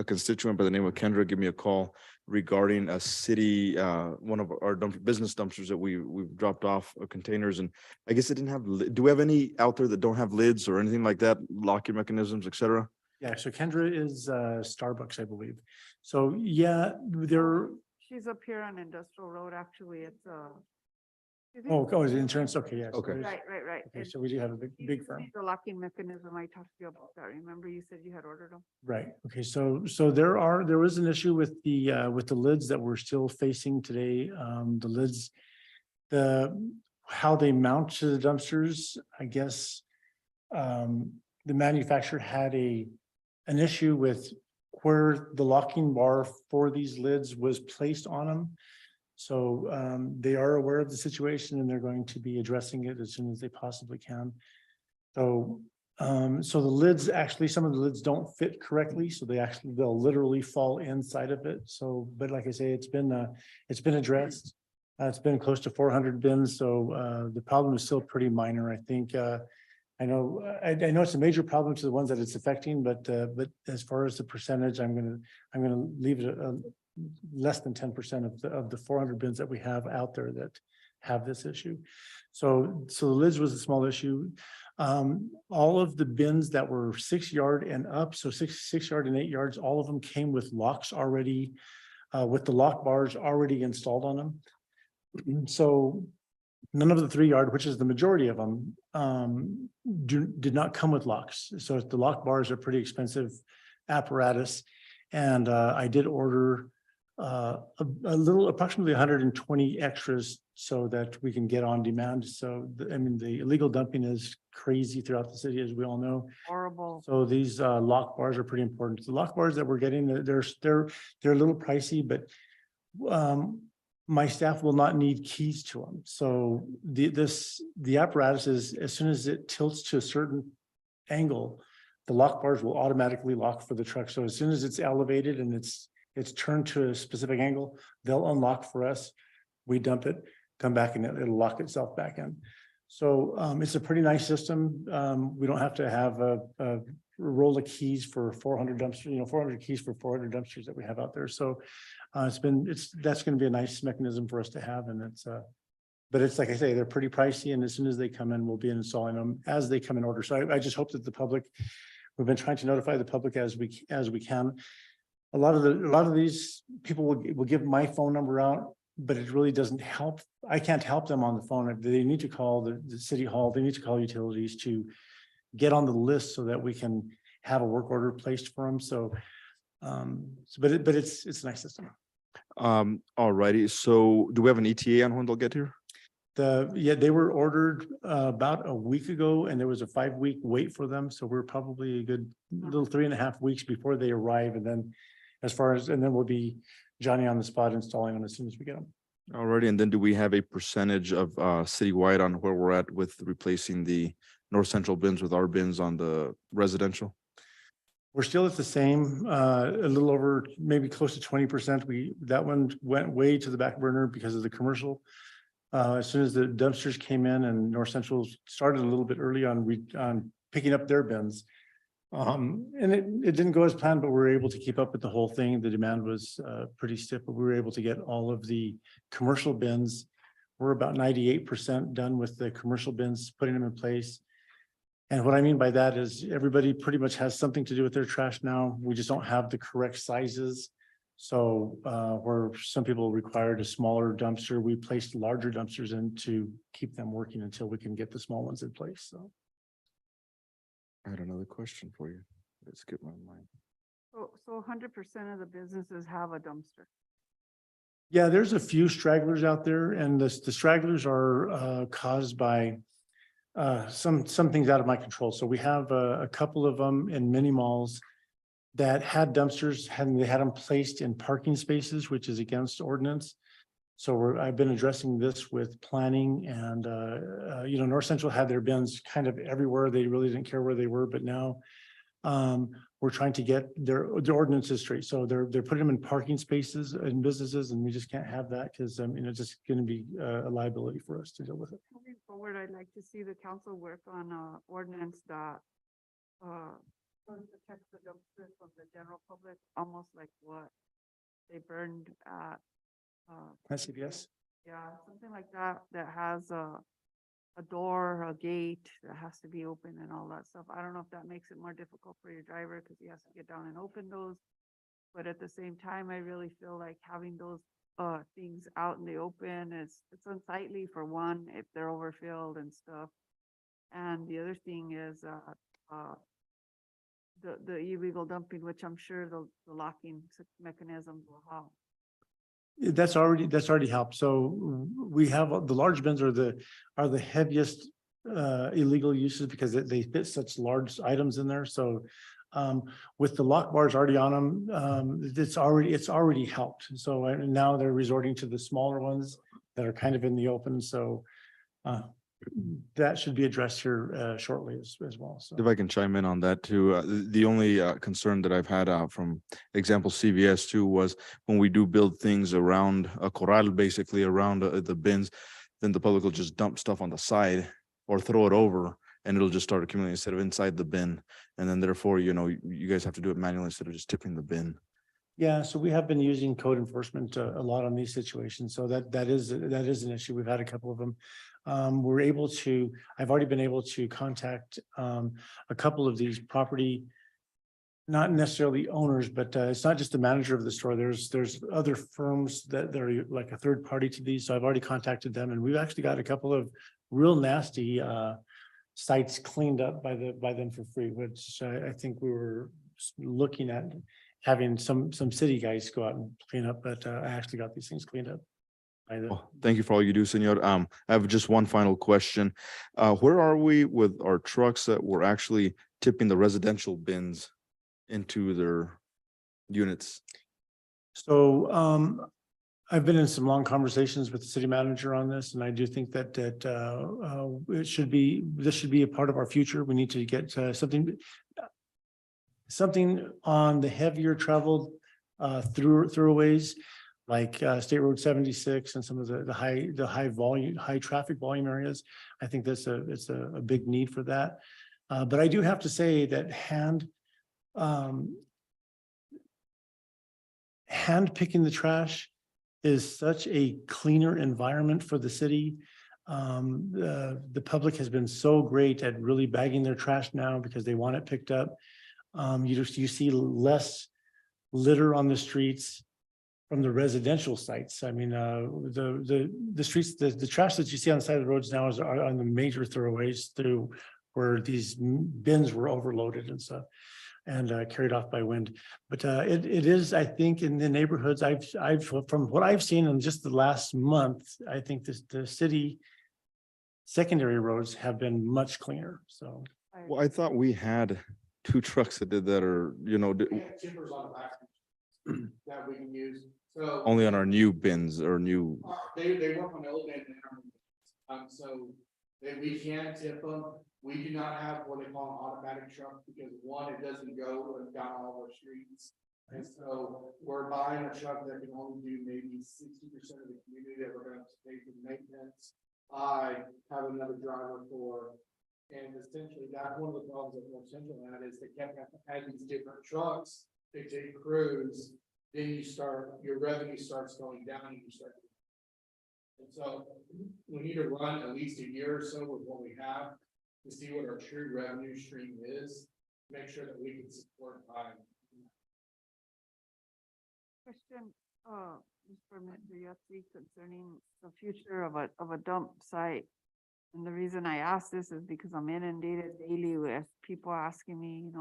constituent by the name of Kendra give me a call regarding a city, one of our business dumpsters that we've dropped off containers, and I guess it didn't have, do we have any out there that don't have lids or anything like that, locking mechanisms, et cetera? Yeah, so Kendra is Starbucks, I believe. So, yeah, they're, She's up here on Industrial Road, actually. It's is it insurance? Okay, yes. Okay. right. Okay, And so we do have a she big uses firm. The locking mechanism, I talked to you about that. Remember you said you had ordered them? Right, okay, so there is an issue with the lids that we're still facing today. The lids, how they mount to the dumpsters, I guess. The manufacturer had an issue with where the locking bar for these lids was placed on them. So they are aware of the situation and they're going to be addressing it as soon as they possibly can. So the lids, actually, some of the lids don't fit correctly, so they'll literally fall inside of it. So, but like I say, it's been addressed. It's been close to 400 bins, so the problem is still pretty minor. I think I know it's a major problem to the ones that it's affecting, but as far as the percentage, I'm gonna leave it less than 10% of the 400 bins that we have out there that have this issue. So the lids was a small issue. All of the bins that were 6 yard and up, so 6 yard and 8 yards, all of them came with locks already, with the lock bars already installed on them. So none of the 3 yard, which is the majority of them, did not come with locks. So the lock bars are pretty expensive apparatus. And I did order a little, approximately 120 extras so that we can get on demand. So, I mean, the illegal dumping is crazy throughout the city, as we all know. Horrible. So these lock bars are pretty important. The lock bars that we're getting, they're a little pricey, but my staff will not need keys to them. So the apparatus is, as soon as it tilts to a certain angle, the lock bars will automatically lock for the truck. So as soon as it's elevated and it's turned to a specific angle, they'll unlock for us. We dump it, come back, and it'll lock itself back in. So it's a pretty nice system. We don't have to have a roll of keys for 400 dumpsters, 400 keys for 400 dumpsters that we have out there. So that's going to be a nice mechanism for us to have. And but it's like I say, they're pretty pricey. And as soon as they come in, we'll be installing them as they come in order. So I just hope that the public, we've been trying to notify the public as we can. A lot of these people will give my phone number out, but it really doesn't help. I can't help them on the phone. They need to call the city hall. They need to call utilities to get on the list so that we can have a work order placed for them. So, but it's a nice system. All righty. So do we have an ETA on when they'll get here? They were ordered about a week ago, and there was a 5-week wait for them. So we're probably a good little 3.5 weeks before they arrive. And then and then we'll be Johnny on the spot installing them as soon as we get them. Alrighty. And then do we have a percentage of citywide on where we're at with replacing the North Central bins with our bins on the residential? We're still at the same, a little over, maybe close to 20%. That one went way to the back burner because of the commercial. As soon as the dumpsters came in, and North Central started a little bit early on picking up their bins. And it didn't go as planned, but we were able to keep up with the whole thing. The demand was pretty stiff, but we were able to get all of the commercial bins. We're about 98% done with the commercial bins, putting them in place. And what I mean by that is everybody pretty much has something to do with their trash now. We just don't have the correct sizes. So where some people required a smaller dumpster, we placed larger dumpsters in to keep them working until we can get the small ones in place. So. I had another question for you. Let's get my mind. So 100% of the businesses have a dumpster. Yeah, there's a few stragglers out there, and the stragglers are caused by some things out of my control. So we have a couple of them in mini malls that had dumpsters, they had them placed in parking spaces, which is against ordinance. So I've been addressing this with planning, and North Central had their bins kind of everywhere. They really didn't care where they were, but now we're trying to get their ordinances straight. So they're putting them in parking spaces in businesses, and we just can't have that because it's just going to be a liability for us to deal with it. Moving forward, I'd like to see the council work on ordinance that protects the dumpsters from the general public, almost like what they burned at CBS. yeah, something like that, that has a door, a gate that has to be open and all that stuff. I don't know if that makes it more difficult for your driver because he has to get down and open those. But at the same time, I really feel like having those things out in the open it's unsightly for one, if they're overfilled and stuff. And the other thing is the illegal dumping, which I'm sure the locking mechanism will help. That's already helped. So we have the large bins are the heaviest illegal uses because they fit such large items in there. So with the lock bars already on them, it's already helped. So now they're resorting to the smaller ones that are kind of in the open. So that should be addressed here shortly as well. So. If I can chime in on that too, the only concern that I've had from example CVS too was when we do build things around a corral, basically around the bins, then the public will just dump stuff on the side or throw it over, and it'll just start accumulating instead of inside the bin. And then therefore, you guys have to do it manually instead of just tipping the bin. Yeah, so we have been using code enforcement a lot on these situations. So that is an issue. We've had a couple of them. I've already been able to contact a couple of these property, not necessarily owners, but it's not just the manager of the store. There's other firms that are like a third party to these. So I've already contacted them, and we've actually got a couple of real nasty sites cleaned up by them for free, which I think we were looking at having some city guys go out and clean up, but I actually got these things cleaned up. by the- Well, thank you for all you do, senor. I have just one final question. Where are we with our trucks that were actually tipping the residential bins into their units? So I've been in some long conversations with the city manager on this, and I do think that this should be a part of our future. We need to get something on the heavier traveled throughways, like State Road 76 and some of the high volume, high traffic volume areas. I think it's a big need for that. But I do have to say that hand picking the trash is such a cleaner environment for the city. The public has been so great at really bagging their trash now because they want it picked up. You see less litter on the streets from the residential sites. I mean, the streets, the trash that you see on the side of the roads now are on the major thoroughways through where these bins were overloaded and stuff and carried off by wind. But it is, I think, in the neighborhoods, from what I've seen in just the last month, I think the city secondary roads have been much cleaner, so. Well, I thought we had 2 trucks that did that, or, We have tippers on the back that we can use, so. only on our new bins or new. They work on elevated. So we can tip them. We do not have what they call an automatic truck because one, it doesn't go down all our streets. And so we're buying a truck that can only do maybe 60% of the community that we're going to pay for maintenance. I have another driver for, and essentially that's one of the problems that North Central had is they kept having these different trucks, they take crews, then your revenue starts going down and you start. And so we need to run at least a year or so with what we have to see what our true revenue stream is, make sure that we can support by. Question, Mr. Yatsi, concerning the future of a dump site. And the reason I ask this is because I'm inundated daily with people asking me,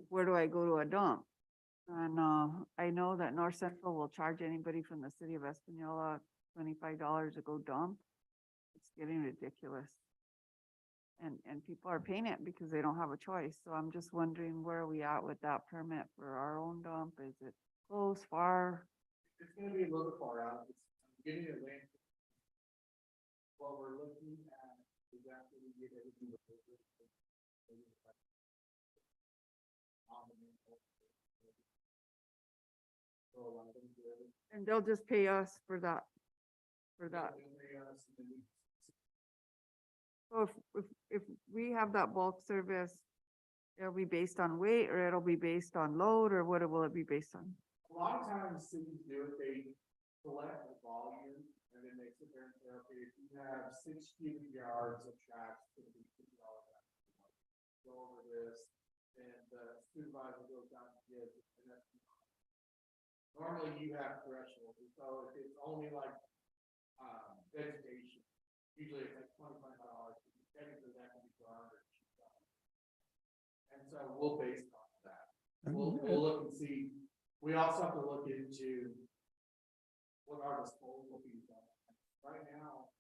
where do I go to a dump? And I know that North Central will charge anybody from the city of Espanola $25 to go dump. It's getting ridiculous. And people are paying it because they don't have a choice. So I'm just wondering where are we at with that permit for our own dump? Is it close, far? It's gonna be a little far out, it's getting it land. What we're looking at is after we get everything. And they'll just pay us for that. So if we have that bulk service, it'll be based on weight or it'll be based on load, or what will it be based on? A lot of times cities do it, they select the volume and then they sit there and say, okay, if you have 6 cubic yards of trash, it's gonna be $50. Go over this, and the supervisor goes down to get it, and that's. Normally you have thresholds, and so if it's only like, vegetation, usually it's like $25, technically that can be garbage. And so we'll base it on that. We'll look and see, we also have to look into what our disposal fees are. Right now,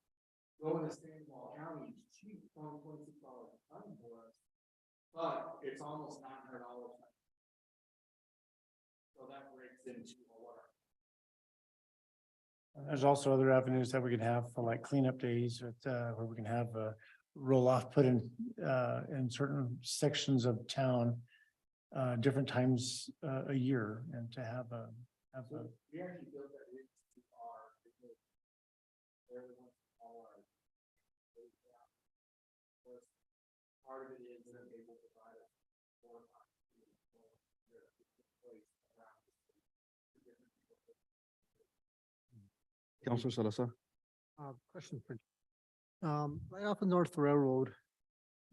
going to Sandoval County is cheap, $26 a ton for us, but it's almost $900. So that breaks into a water. There's also other avenues that we can have for like cleanup days with, where we can have a roll off put in certain sections of town, different times a year, and to have a. We actually built that into our, because everyone's all our. Part of it is that they will provide us more time. Councilor Salazar. Question for, right off of North Railroad,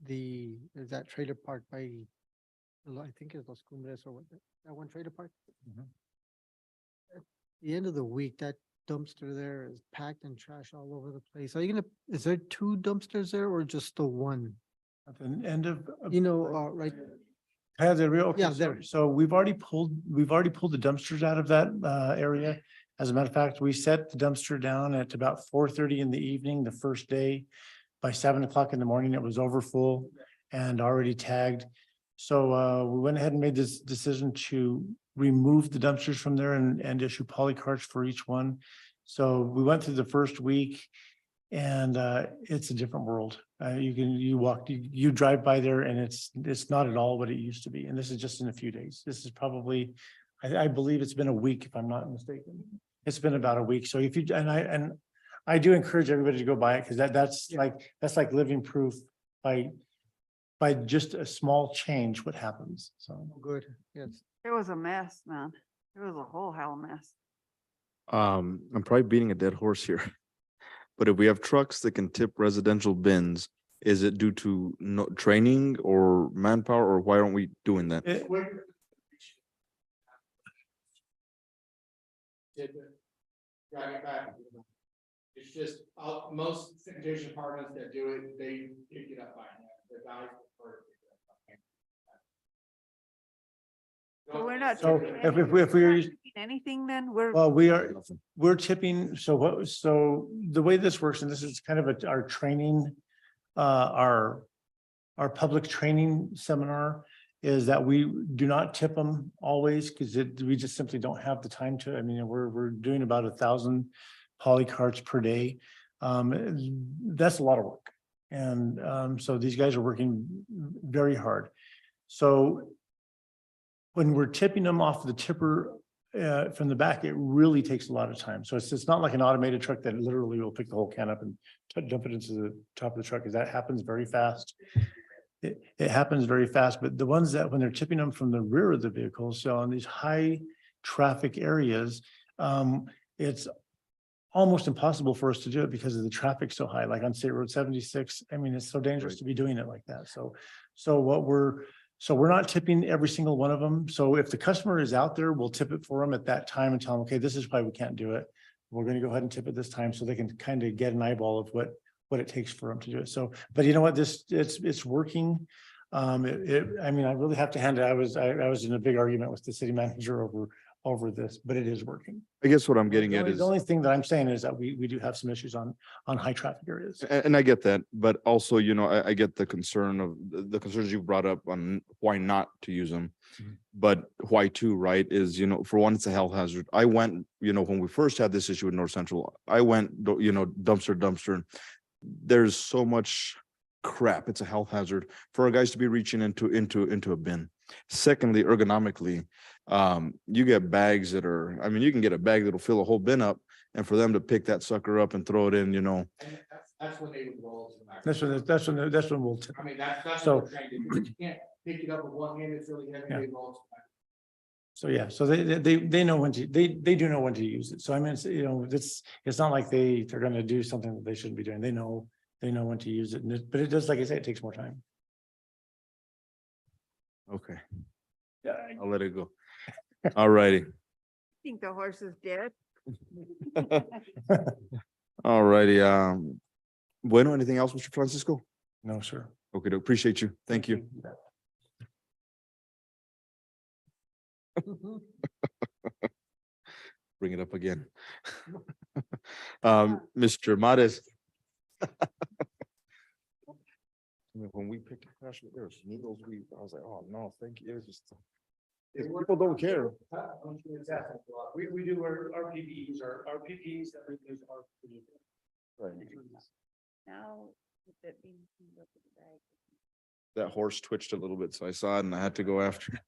there's that trailer park by, I think it's Los Cumbres or what, that one trailer park? At the end of the week, that dumpster there is packed and trash all over the place. Is there 2 dumpsters there or just the one? At the end of. Right, Kaya Del Rio, okay, Yeah, so, there. so we've already pulled the dumpsters out of that area. As a matter of fact, we set the dumpster down at about 4:30 in the evening, the first day. By 7 o'clock in the morning, it was over full and already tagged. So we went ahead and made this decision to remove the dumpsters from there and issue poly carts for each one. So we went through the first week and it's a different world. You drive by there and it's not at all what it used to be. And this is just in a few days. This is probably, I believe it's been a week, if I'm not mistaken. It's been about a week. So if you, and I do encourage everybody to go by it because that's like living proof by just a small change, what happens. So. Good, yes. It was a mess, man. It was a whole hell mess. I'm probably beating a dead horse here. But if we have trucks that can tip residential bins, is it due to no training or manpower, or why aren't we doing that? Drag it back. It's just, most sanitation departments that do it, they pick it up by hand. The guys prefer to pick it up by hand. So we're not. So tipping if anything? we're We're not using- tipping anything then? We're, Well, we're tipping, so the way this works, and this is kind of our training, our public training seminar is that we do not tip them always because we just simply don't have the time to. I mean, we're doing about 1,000 poly carts per day. That's a lot of work. And so these guys are working very hard. So when we're tipping them off the tipper from the back, it really takes a lot of time. So it's not like an automated truck that literally will pick the whole can up and dump it into the top of the truck, because that happens very fast. It happens very fast, but the ones that when they're tipping them from the rear of the vehicle, so on these high traffic areas, it's almost impossible for us to do it because of the traffic so high, like on State Road 76. I mean, it's so dangerous to be doing it like that. So we're not tipping every single one of them. So if the customer is out there, we'll tip it for them at that time and tell them, okay, this is why we can't do it. We're going to go ahead and tip it this time so they can kind of get an eyeball of what it takes for them to do it. So, but you know what, it's working. I mean, I really have to hand it. I was in a big argument with the city manager over this, but it is working. I guess what I'm getting The at only- is, The only thing that I'm saying is that we do have some issues on high traffic areas. and I get that, but also, I get the concern of the concerns you brought up on why not to use them. Mhm. But why too, right, is, for one, it's a health hazard. I went, when we first had this issue with North Central, I went, dumpster. There's so much crap. It's a health hazard for our guys to be reaching into a bin. Secondly, ergonomically, you get bags that are, you can get a bag that'll fill a whole bin up, and for them to pick that sucker up and throw it in, And that's when they would roll to the back. That's when we'll tip. I mean, that's So- what we're trying to do. You can't pick it up with one hand, it's really heavy, Yeah. they roll to the back. So, yeah, so they know when to, they do know when to use it. So I mean, it's not like they're gonna do something that they shouldn't be doing. They know when to use it, but it does, like I say, it takes more time. okay, Yeah. I'll let it go. All righty. I think the horse is dead. All righty. Bueno, anything else, Mr. Francisco? No, sir. Okay, appreciate you. Thank you. Bring it up again. Mr. Mares. When we picked up trash, there was needles, I was like, oh, no, thank you. It was just. People don't care. We do our PPEs, our PPEs that we use are. Now. with it being cleaned up with the bag. That horse twitched a little bit, so I saw it and I had to go after it.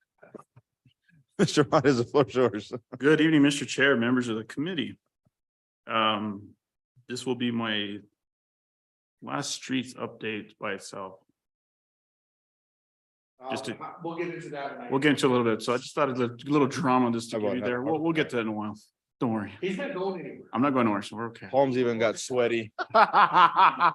Mr. Mares, the floor is yours. Good evening, Mr. Chair, members of the committee. This will be my last streets update by itself. Just to- We'll get into that. We'll get into a little bit. So I just thought a little drama just to How give about you that? there. We'll get to that in a while. Don't worry. He's not going anywhere. I'm not going nowhere, so we're okay. Palms even got sweaty. I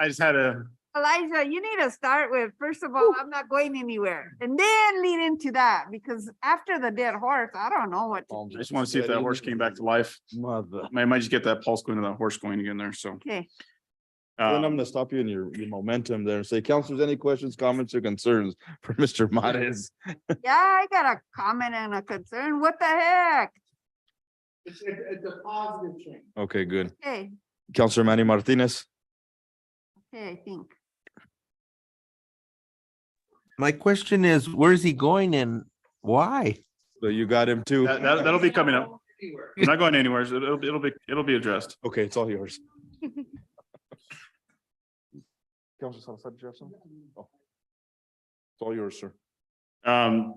just had a, Elijah, you need to start with, first of all, I'm not going anywhere, and then lead into that, because after the dead horse, I don't know what. to I just want to see if that horse came back to life. Mother. I might just get that pulse going to that horse going again there. So Okay, Then I'm gonna stop you in your momentum there and say, councilors, any questions, comments or concerns for Mr. Mares? Yeah, I got a comment and a concern. What the heck? It's a positive change. Okay, good. Okay, Counselor Manny Martinez. okay, I think. My question is, where is he going and why? So you got him too. That'll be coming up. Anywhere. I'm not going anywhere. So it'll be addressed. Okay, it's all yours. Counselor Salazar, did you have something? Oh. It's all yours, sir.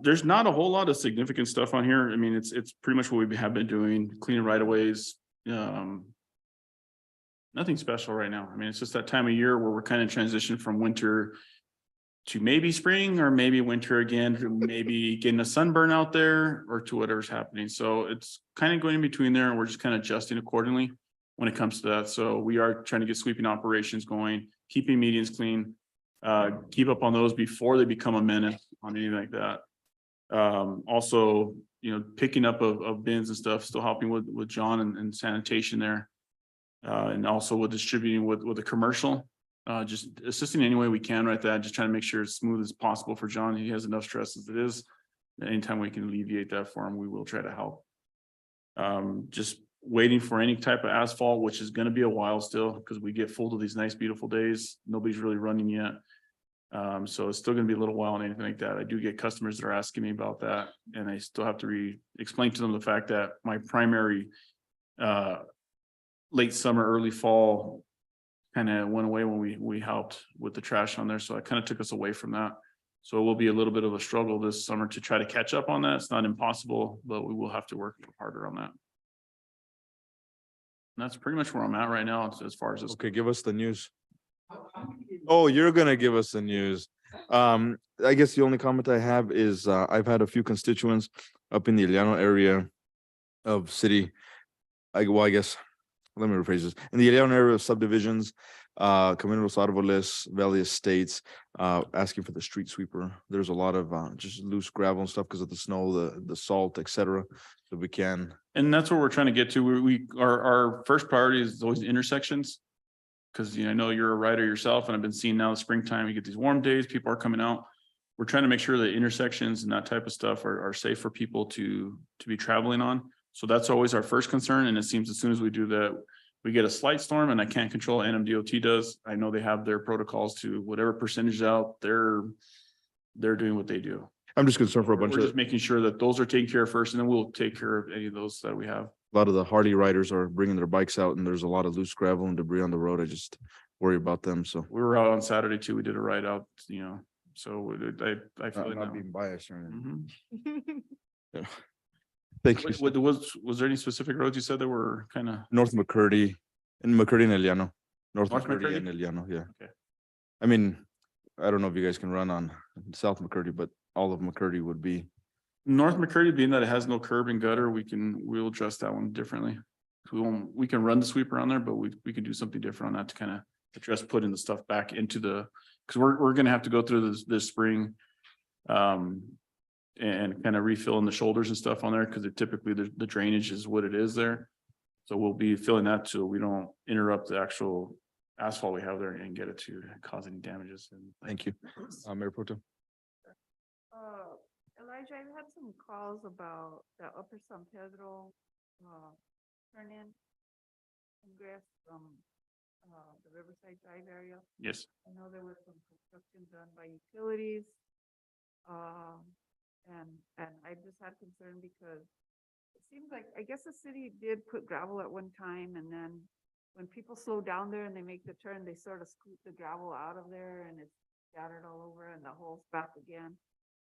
There's not a whole lot of significant stuff on here. I mean, it's pretty much what we have been doing, cleaning right of ways. Nothing special right now. I mean, it's just that time of year where we're kind of transitioning from winter to maybe spring or maybe winter again, to maybe getting a sunburn out there or to whatever's happening. So it's kind of going in between there and we're just kind of adjusting accordingly when it comes to that. So we are trying to get sweeping operations going, keeping medians clean, keep up on those before they become a menace on anything like that. Also, you know, picking up of bins and stuff, still helping with John and sanitation there. And also with distributing with the commercial, just assisting any way we can right there, just trying to make sure it's smooth as possible for John. He has enough stress as it is. Anytime we can alleviate that for him, we will try to help. Just waiting for any type of asphalt, which is going to be a while still because we get full of these nice, beautiful days. Nobody's really running yet. So it's still going to be a little while on anything like that. I do get customers that are asking me about that, and I still have to explain to them the fact that my primary late summer, early fall kind of went away when we helped with the trash on there. So it kind of took us away from that. So it will be a little bit of a struggle this summer to try to catch up on that. It's not impossible, but we will have to work harder on that. And that's pretty much where I'm at right now as far as this. Okay, give us the news. Oh, you're gonna give us the news. I guess the only comment I have is, I've had a few constituents up in the Llano area of city. I guess, let me rephrase this. In the Llano area of subdivisions, Camino Los Árboles, Valley Estates, asking for the street sweeper. There's a lot of just loose gravel and stuff because of the snow, the salt, etc. So we can. And that's what we're trying to get to. Our first priority is always intersections. Because I know you're a rider yourself, and I've been seeing now the springtime, you get these warm days, people are coming out. We're trying to make sure that intersections and that type of stuff are safe for people to be traveling on. So that's always our first concern. And it seems as soon as we do that, we get a slight storm, and I can't control, NMDOT does. I know they have their protocols to whatever percentage out, they're doing what they do. I'm just concerned for a bunch We're of, just making sure that those are taken care of first, and then we'll take care of any of those that we have. a lot of the hardy riders are bringing their bikes out and there's a lot of loose gravel and debris on the road. I just worry about them. So. We were out on Saturday too. We did a ride out, so I feel I'm it not now. being biased or anything. Mhm. Thank you. Was there any specific roads you said that were kind of? North McCurdy and McCurdy and El Llano. North North McCurdy McCurdy? and El Llano, yeah. Okay. I mean, I don't know if you guys can run on South McCurdy, but all of McCurdy would be. North McCurdy, being that it has no curb and gutter, we'll address that one differently. We can run the sweeper on there, but we can do something different on that to kind of address putting the stuff back into because we're gonna have to go through this spring. And kind of refilling the shoulders and stuff on there, because typically the drainage is what it is there. So we'll be filling that so we don't interrupt the actual asphalt we have there and get it to cause any damages. And Thank you. Mayor Pro Tem. Elijah, I've had some calls about the Upper San Pedro, turn in ingress from, the Riverside Drive area. yes, I know there was some construction done by utilities. And I just had concern because it seems like, I guess the city did put gravel at one time, and then when people slow down there and they make the turn, they sort of scoot the gravel out of there and it's scattered all over and the hole's back again.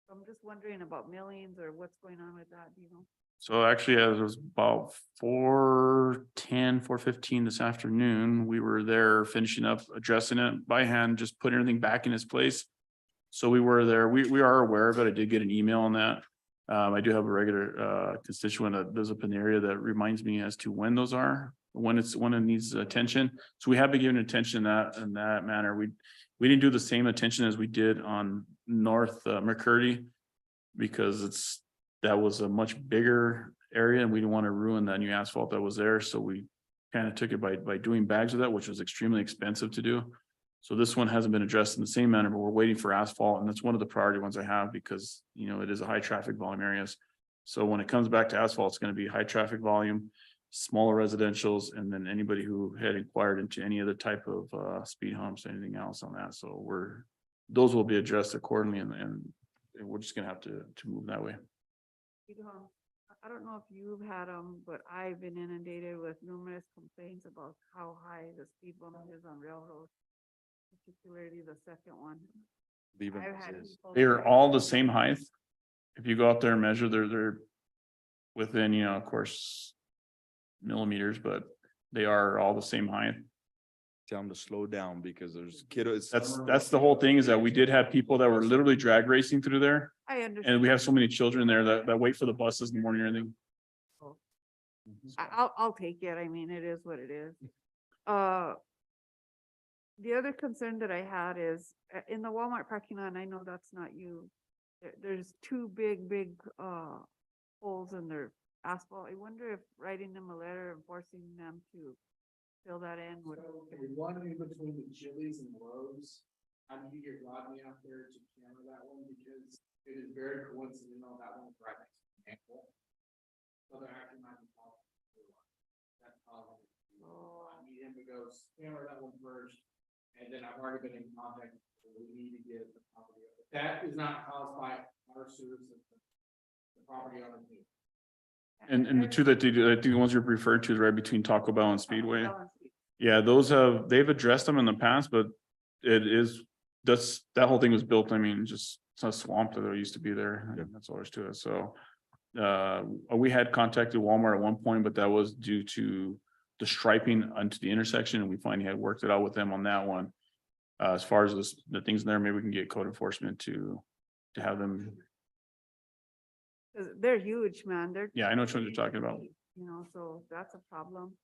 So I'm just wondering about millings or what's going on with that, do you know? so actually as it was about 4:15 this afternoon, we were there finishing up, addressing it by hand, just putting everything back in its place. So we were there, we are aware of it. I did get an email on that. I do have a regular constituent that lives up in the area that reminds me as to when those are, when it needs attention. So we have been giving attention in that manner. We didn't do the same attention as we did on North McCurdy, because that was a much bigger area and we didn't want to ruin that new asphalt that was there. So we kind of took it by doing bags of that, which was extremely expensive to do. So this one hasn't been addressed in the same manner, but we're waiting for asphalt, and that's one of the priority ones I have because, you know, it is a high traffic volume areas. So when it comes back to asphalt, it's gonna be high traffic volume, smaller residentials, and then anybody who had inquired into any other type of speed humps, anything else on that. So those will be addressed accordingly, and we're just gonna have to move that way. I don't know if you've had them, but I've been inundated with numerous complaints about how high the speed bump is on railroads, particularly the second one. Leave it I've as had is. people They are say- all the same height. If you go out there and measure, they're within, you know, of course, millimeters, but they are all the same height. Tell them to slow down because there's kiddos. That's the whole thing, is that we did have people that were literally drag racing through there. I understand. And we have so many children there that wait for the buses in the morning or anything. I'll take it. I mean, it is what it is. The other concern that I had is in the Walmart parking lot, and I know that's not you. There's two big holes in their asphalt. I wonder if writing them a letter and forcing them to fill that in would. One in between the Chili's and Lowe's. I need to get Rodney out there to camera that one because it is very coincidental that one's right next to the ankle. So they're actually not. That's how. I need him to go camera that one first, and then I've already been in contact. We need to get the property. That is not caused by our sewer system. The property owner. And the two that they do, I think the ones you're referred to is right between Taco Bell and Speedway. Yeah, they've addressed them in the past, but that whole thing was built, I mean, just, it's a swamp that there used to be there. Yeah. That's all there is to it. So we had contacted Walmart at one point, but that was due to the striping onto the intersection, and we finally had worked it out with them on that one. As far as the things in there, maybe we can get code enforcement to have them. 'Cause they're huge, man. Yeah, I know what you're talking about. You know, so that's a problem.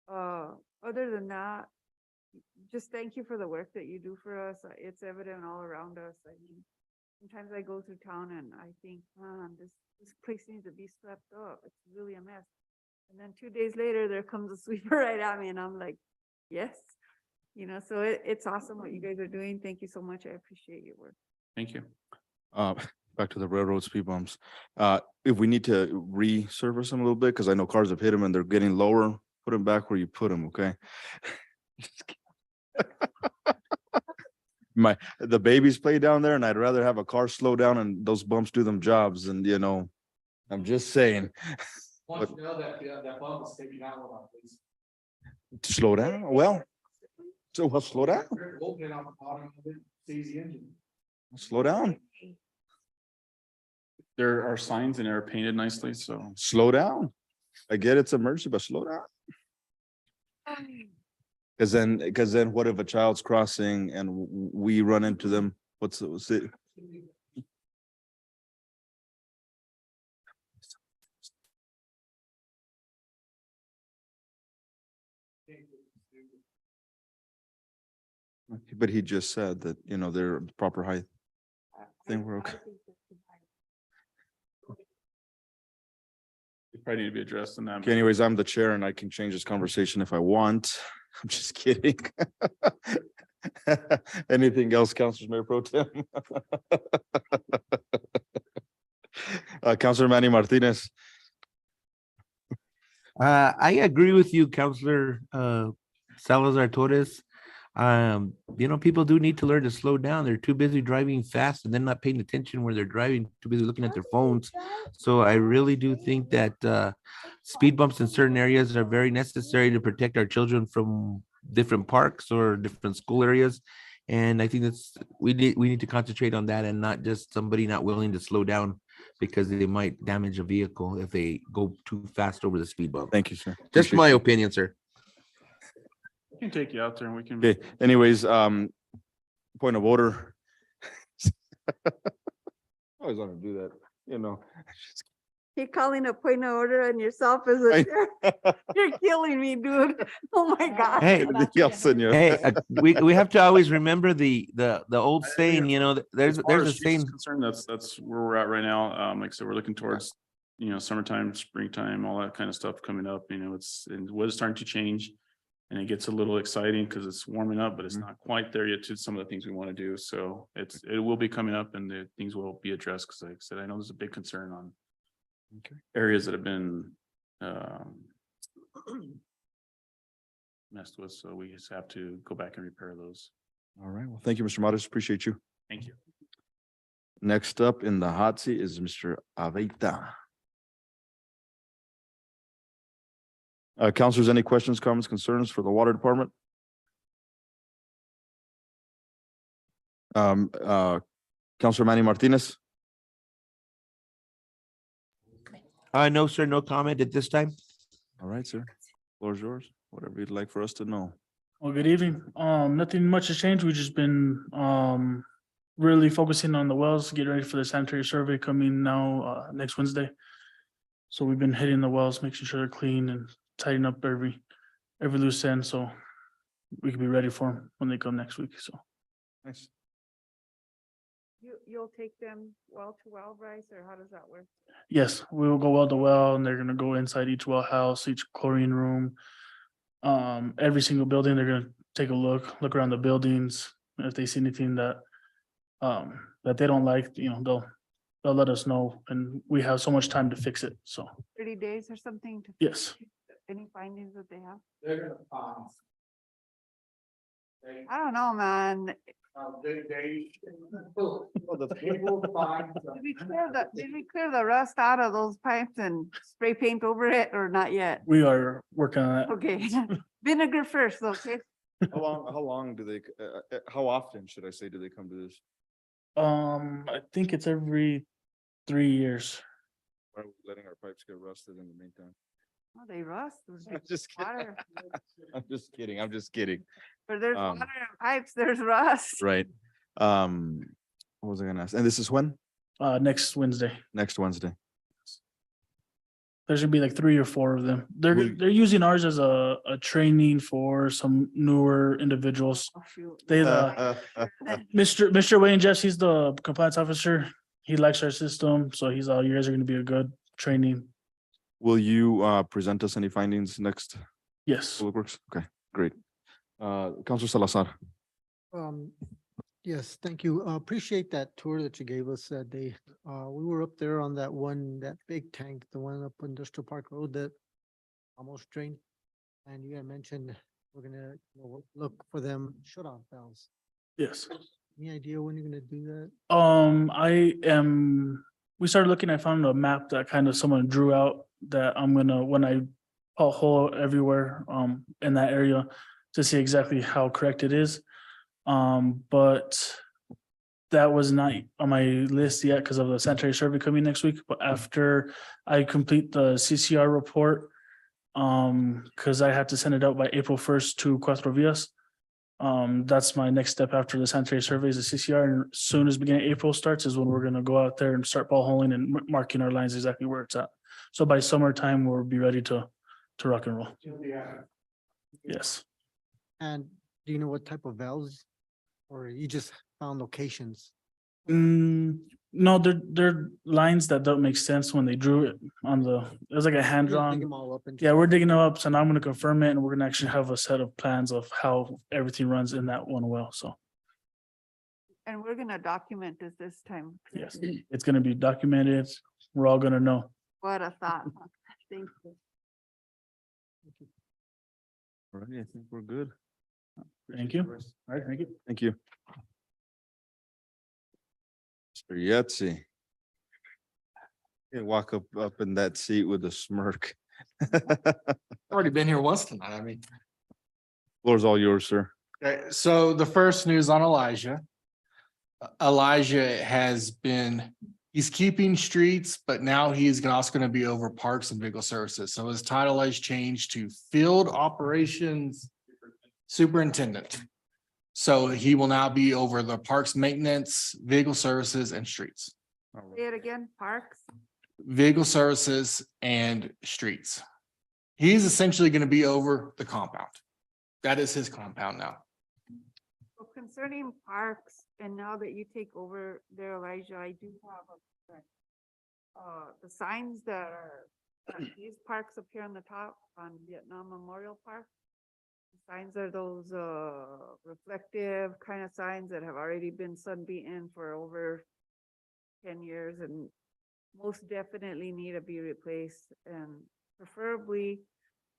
Other than that, just thank you for the work that you do for us. It's evident all around us. I mean, sometimes I go through town and I think, man, this place needs to be swept up. It's really a mess. And then 2 days later, there comes a sweeper right at me and I'm like, yes. You know, so it's awesome what you guys are doing. Thank you so much. I appreciate your work. Thank you. Back to the railroad speed bumps. If we need to resurface them a little bit, because I know cars have hit them and they're getting lower, put them back where you put them, okay? The babies play down there and I'd rather have a car slow down and those bumps do them jobs and, you know, I'm just saying, Want you to know that that bump is sticking out on please. slow down. Well, so what, slow down, Open on the bottom of it, sees the engine. slow down, There are signs in there painted nicely, so. slow down. I get it's emergency, but slow down. Cause then what if a child's crossing and we run into them? What's it? But he just said that, you know, they're proper height. Think we're okay. They probably need to be addressed in that. Okay, anyways, I'm the chair and I can change this conversation if I want. I'm just kidding. Anything else, Councilor Mayor Pro Tem? Councilor Manny Martinez. I agree with you, Counselor Salazar Torres. You know, people do need to learn to slow down. They're too busy driving fast and then not paying attention where they're driving, too busy looking at their phones. So I really do think that speed bumps in certain areas are very necessary to protect our children from different parks or different school areas. And I think we need to concentrate on that and not just somebody not willing to slow down because they might damage a vehicle if they go too fast over the speed bump. Thank you, sir. Just my opinion, sir. We can take you out there and we can. Okay, anyways, point of order. Always want to do that, you know. Keep calling a point of order on yourself as a chair. You're killing me, dude. Oh my God. Hey, Anything else, senor? Hey, we have to always remember the old saying, you know, there's As far a as streets is saying. concerned, that's where we're at right now. Like I said, we're looking towards summertime, springtime, all that kind of stuff coming up, and the weather's starting to change. And it gets a little exciting because it's warming up, but it's not quite there yet to some of the things we want to do. So it will be coming up and the things will be addressed. Cause like I said, I know there's a big concern on areas that have been messed with. So we just have to go back and repair those. All right. Well, thank you, Mr. Modis. Appreciate you. Thank you. Next up in the hot seat is Mr. Aveita. Counselors, any questions, comments, concerns for the water department? Counselor Manny Martinez? No, sir, no comment at this time. All right, sir. Floor is yours. Whatever you'd like for us to know. Well, good evening. Nothing much has changed. We've just been really focusing on the wells, getting ready for the sanitary survey coming now next Wednesday. So we've been hitting the wells, making sure they're clean and tidying up every loose end, so we can be ready for them when they come next week. So Nice. You'll take them well to well, Bryce, or how does that work? yes, we will go well to well, and they're gonna go inside each well house, each chlorine room. Every single building, they're gonna take a look around the buildings. If they see anything that they don't like, they'll let us know, and we have so much time to fix it. So 30 days or something to? yes, Any findings that they have? They're gonna find. I don't know, man. They will find. Did we clear the rust out of those pipes and spray paint over it or not yet? we are working on that. Okay, vinegar first, okay? How long do they, how often should I say, do they come to this? I think it's every 3 years. Why are we letting our pipes get rusted in the meantime? Oh, they rust. There's I'm just kidding. water. I'm just kidding. I'm just kidding. Where there's Um, water in pipes, there's rust. Right. What was I gonna ask? And this is when? Next Wednesday. Next Wednesday. There's gonna be like 3 or 4 of them. They're Will- they're using ours as a training for some newer individuals. Oh, shoot. They Mr. Wayne Jeffs, he's the compliance officer. He likes our system, so he's all, you guys are gonna be a good training. Will you present us any findings next Yes. Public Works? Okay, great. Counselor Salazar. Yes, thank you. Appreciate that tour that you gave us that day. We were up there on that big tank, the one up Industrial Park Road that almost drained. And you had mentioned we're gonna look for them shut-off valves. Yes. Any idea when you're gonna do that? We started looking, I found a map that kind of someone drew out that I'm gonna, when I put a hole everywhere, in that area to see exactly how correct it is. But that was not on my list yet because of the sanitary survey coming next week. But after I complete the CCR report, because I have to send it out by April 1st to Cuatro Villas. That's my next step after the sanitary survey is the CCR, and as soon as beginning of April starts is when we're gonna go out there and start ball holing and marking our lines exactly where it's at. So by summertime, we'll be ready to rock and roll. Yes. And do you know what type of valves? Or you just found locations? No, they're lines that don't make sense when they drew it on the, it was like a hand You're gonna drawn. dig 'em all up and Yeah, we're digging them up, so now I'm gonna confirm it, and we're gonna actually have a set of plans of how everything runs in that one well, so, And we're gonna document this time. yes. It's gonna be documented, we're all gonna know. What a thought. Thank you. All right, I think we're good. Thank you. All right, thank you. Thank you. Mr. Yetzi. You walk up in that seat with a smirk. Already been here once tonight, I mean. Floor's all yours, sir. Okay, so the first news on Elijah. Elijah has been, he's keeping streets, but now he is also gonna be over parks and vehicle services. So his title has changed to Field Operations Superintendent. So he will now be over the parks maintenance, vehicle services, and streets. Say it again, parks. Vehicle services and streets. He's essentially gonna be over the compound. That is his compound now. So concerning parks, and now that you take over there, Elijah, I do have a concern. the signs that are, these parks up here on the top on Vietnam Memorial Park. The signs are those, reflective kind of signs that have already been sun beaten for over 10 years and most definitely need to be replaced and preferably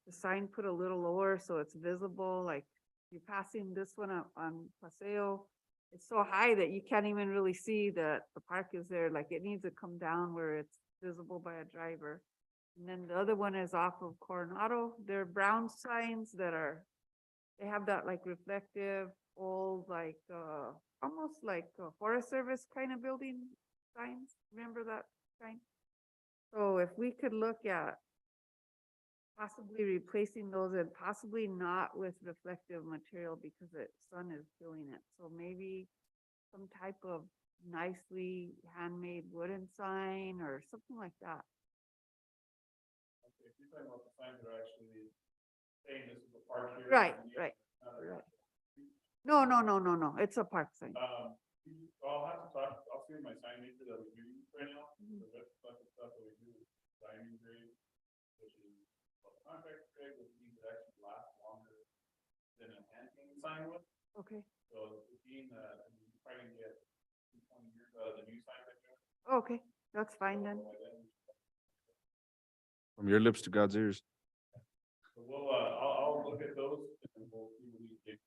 the sign put a little lower so it's visible, like you're passing this one up on Paseo. It's so high that you can't even really see that the park is there, like it needs to come down where it's visible by a driver. And then the other one is off of Coronado, they're brown signs that are, they have that like reflective, old, like, almost like a Forest Service kind of building signs, remember that sign? So if we could look at possibly replacing those and possibly not with reflective material because the sun is killing it. So maybe some type of nicely handmade wooden sign or something like that. Okay, if you're talking about the signs that are actually saying this is a park here. Right, and you- right, not a- right. No, it's a park sign. I'll have to talk, I'll see my sign maker that we do right now, Mhm. the rest of the stuff that we do is diamond grade, which is contract grade, which means it actually lasts longer than a hand painted sign would. Okay, So being that, you probably can get 20 years out of the new sign that you okay, that's fine then. From your lips to God's ears. So we'll, I'll look at those and we'll see what we can.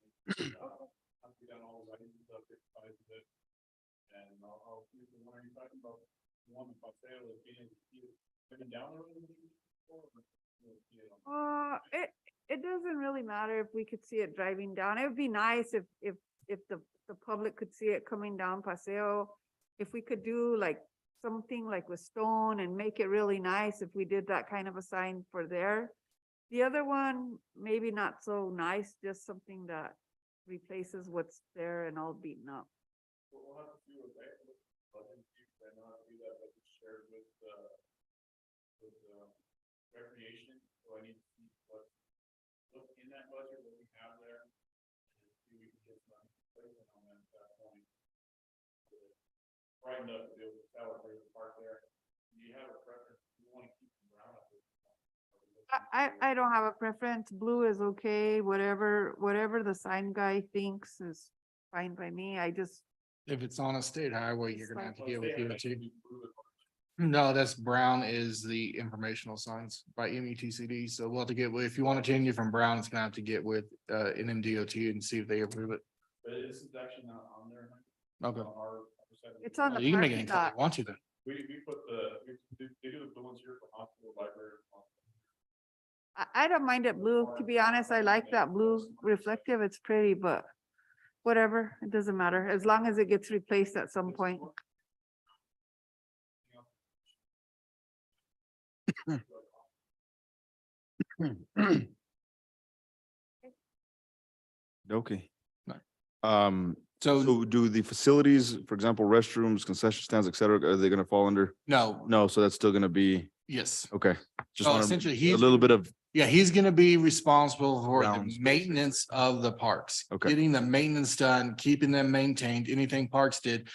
I'll be done all the writing stuff, get size of it. And I'll see if the one you're talking about, the one if I say is being able to see it coming down the road. It doesn't really matter if we could see it driving down. It would be nice if the public could see it coming down Paseo. If we could do like something like with stone and make it really nice, if we did that kind of a sign for there. The other one, maybe not so nice, just something that replaces what's there and all beaten up. We'll have to see what that, budget, and not do that, but it's shared with recreation, so I need to see what's in that budget, what we have there. And see if we can get some placement on that at that point. Brighten up to be able to tell if there's a park there. Do you have a preference? You want to keep them brown at this point? I don't have a preference. Blue is okay, whatever the sign guy thinks is fine by me. I just, If it's on a state highway, you're gonna have to Well, get with they have DOT. to be blue as well. No, that's brown is the informational signs by METCD. So we'll have to get with, if you want to change it from brown, it's gonna have to get with NMDOT and see if they approve it. But this is actually not on there. Okay. On our side. it's on the You can make any parking color lot. you want to then. We put they do the ones here for hospital, library. I don't mind it blue, to be honest. I like that blue reflective. It's pretty, but whatever, it doesn't matter, as long as it gets replaced at some point. Okay. Right. So So, do the facilities, for example, restrooms, concession stands, et cetera, are they gonna fall under? no, No, so that's still gonna be, yes. okay. Just So want essentially, a he's little bit of, Yeah, he's gonna be responsible for the Grounds. maintenance of the parks. Okay. Getting the maintenance done, keeping them maintained, anything parks did.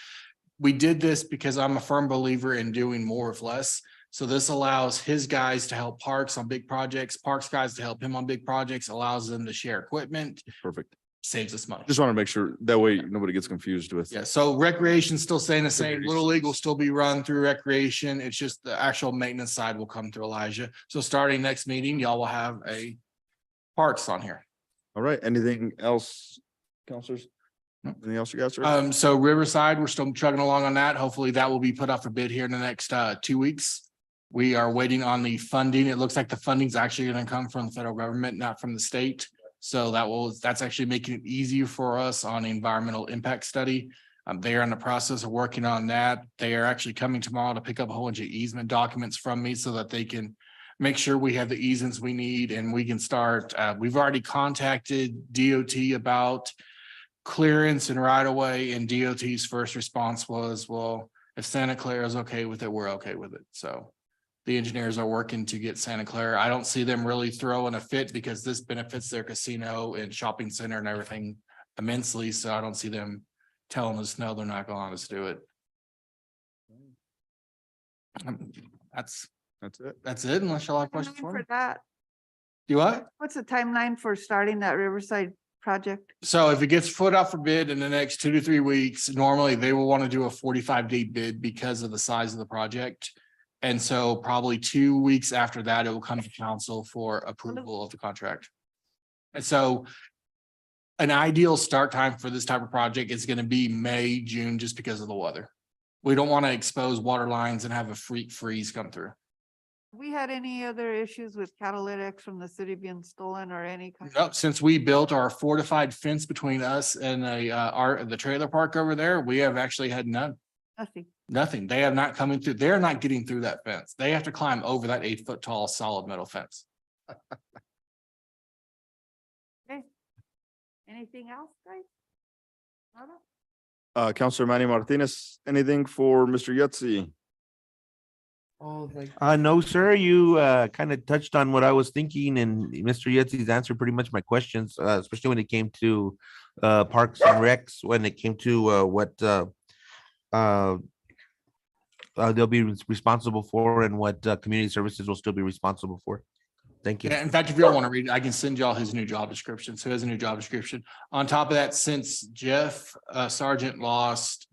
We did this because I'm a firm believer in doing more with less. So this allows his guys to help parks on big projects, parks guys to help him on big projects, allows them to share equipment, perfect. saves us money. Just want to make sure that way nobody gets confused with. Yeah, so recreation's still staying the same. Community Little League will service. still be run through recreation. It's just the actual maintenance side will come through Elijah. So starting next meeting, y'all will have a parks on here. All right, anything else, counselors? No. Anything else you got, sir? So Riverside, we're still chugging along on that. Hopefully that will be put up for bid here in the next 2 weeks. We are waiting on the funding. It looks like the funding's actually gonna come from the federal government, not from the state. So that's actually making it easier for us on the environmental impact study. They are in the process of working on that. They are actually coming tomorrow to pick up a whole bunch of easement documents from me so that they can make sure we have the easements we need and we can start. We've already contacted DOT about clearance and right of way, and DOT's first response was, well, if Santa Clara is okay with it, we're okay with it. So the engineers are working to get Santa Clara. I don't see them really throwing a fit because this benefits their casino and shopping center and everything immensely. So I don't see them telling us, no, they're not going to let us do it. That's, That's it. that's it unless y'all have Timeline questions for me. For that, Do what? what's the timeline for starting that Riverside project? So if it gets put out for bid in the next 2 to 3 weeks, normally they will want to do a 45-day bid because of the size of the project. And so probably 2 weeks after that, it will come to council for approval of the contract. And so an ideal start time for this type of project is going to be May, June, just because of the weather. We don't want to expose water lines and have a freak freeze come through. We had any other issues with catalytics from the city being stolen or any? kind? Nope, since we built our fortified fence between us and the trailer park over there, we have actually had none. Nothing. Nothing. They have not come in through. They're not getting through that fence. They have to climb over that 8-foot tall solid metal fence. Okay. Anything else, guys? Nada? Counselor Manny Martinez, anything for Mr. Yetzi? No, sir, you kind of touched on what I was thinking, and Mr. Yetzi's answered pretty much my questions, especially when it came to Parks and Recs, when it came to what they'll be responsible for and what community services will still be responsible for. Thank you. Yeah, in fact, if you all want to read it, I can send y'all his new job description. So he has a new job description. On top of that, since Jeff Sargent lost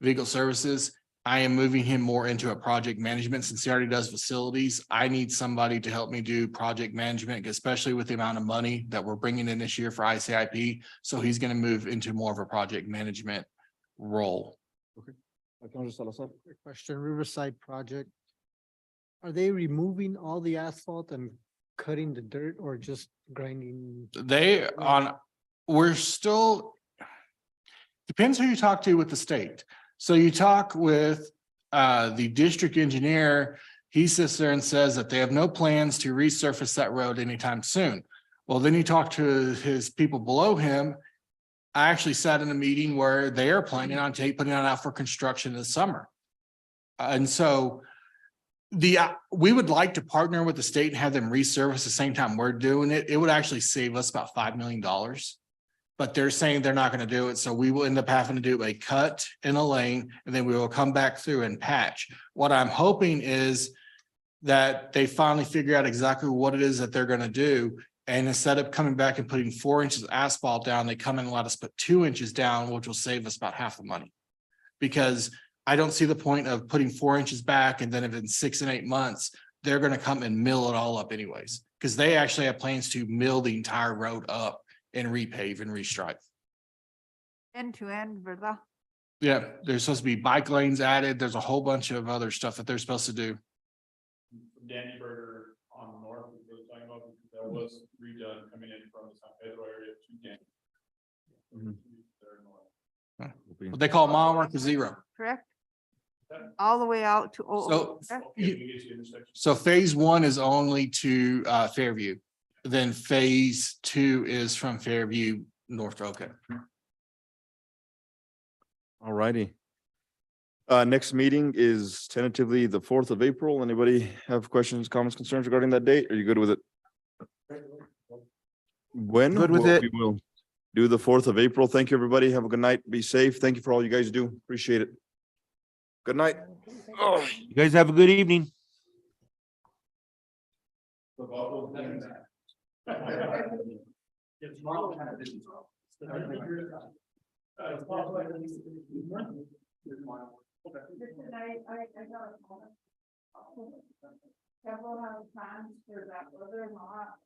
legal services, I am moving him more into a project management since he already does facilities. I need somebody to help me do project management, especially with the amount of money that we're bringing in this year for ICIP. So he's going to move into more of a project management role. Quick question, Riverside project. Are they removing all the asphalt and cutting the dirt or just grinding? We're still. Depends who you talk to with the state. So you talk with the district engineer, he sits there and says that they have no plans to resurface that road anytime soon. Well, then you talk to his people below him. I actually sat in a meeting where they are planning on putting it out for construction this summer. And so we would like to partner with the state and have them resurface the same time we're doing it. It would actually save us about $5 million. But they're saying they're not going to do it. So we will end up having to do a cut in a lane and then we will come back through and patch. What I'm hoping is that they finally figure out exactly what it is that they're going to do. And instead of coming back and putting 4 inches of asphalt down, they come in and let us put 2 inches down, which will save us about half the money. Because I don't see the point of putting 4 inches back and then if in 6 and 8 months, they're going to come and mill it all up anyways. Because they actually have plans to mill the entire road up and repave and restripe. End to end, ¿verdad? Yeah, there's supposed to be bike lanes added. There's a whole bunch of other stuff that they're supposed to do. Danny Burger on north, we were talking about, that was redone coming in from the San Pedro area to Danny. What they call mile marker 0. Correct? All the way out to. So, correct? So phase 1 is only to Fairview. Then phase 2 is from Fairview north to Oka. All righty. Next meeting is tentatively the 4th of April. Anybody have questions, comments, concerns regarding that date? Are you good with it? When? Good with Well, it. We will do the 4th of April. Thank you, everybody. Have a good night. Be safe. Thank you for all you guys do. Appreciate it. Good night. Oh. You guys have a good evening. Several have plans for that, whether or not,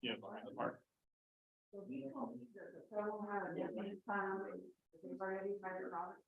Yeah, behind the park. So we don't need to, so I don't have a definite plan, they've already hired on it.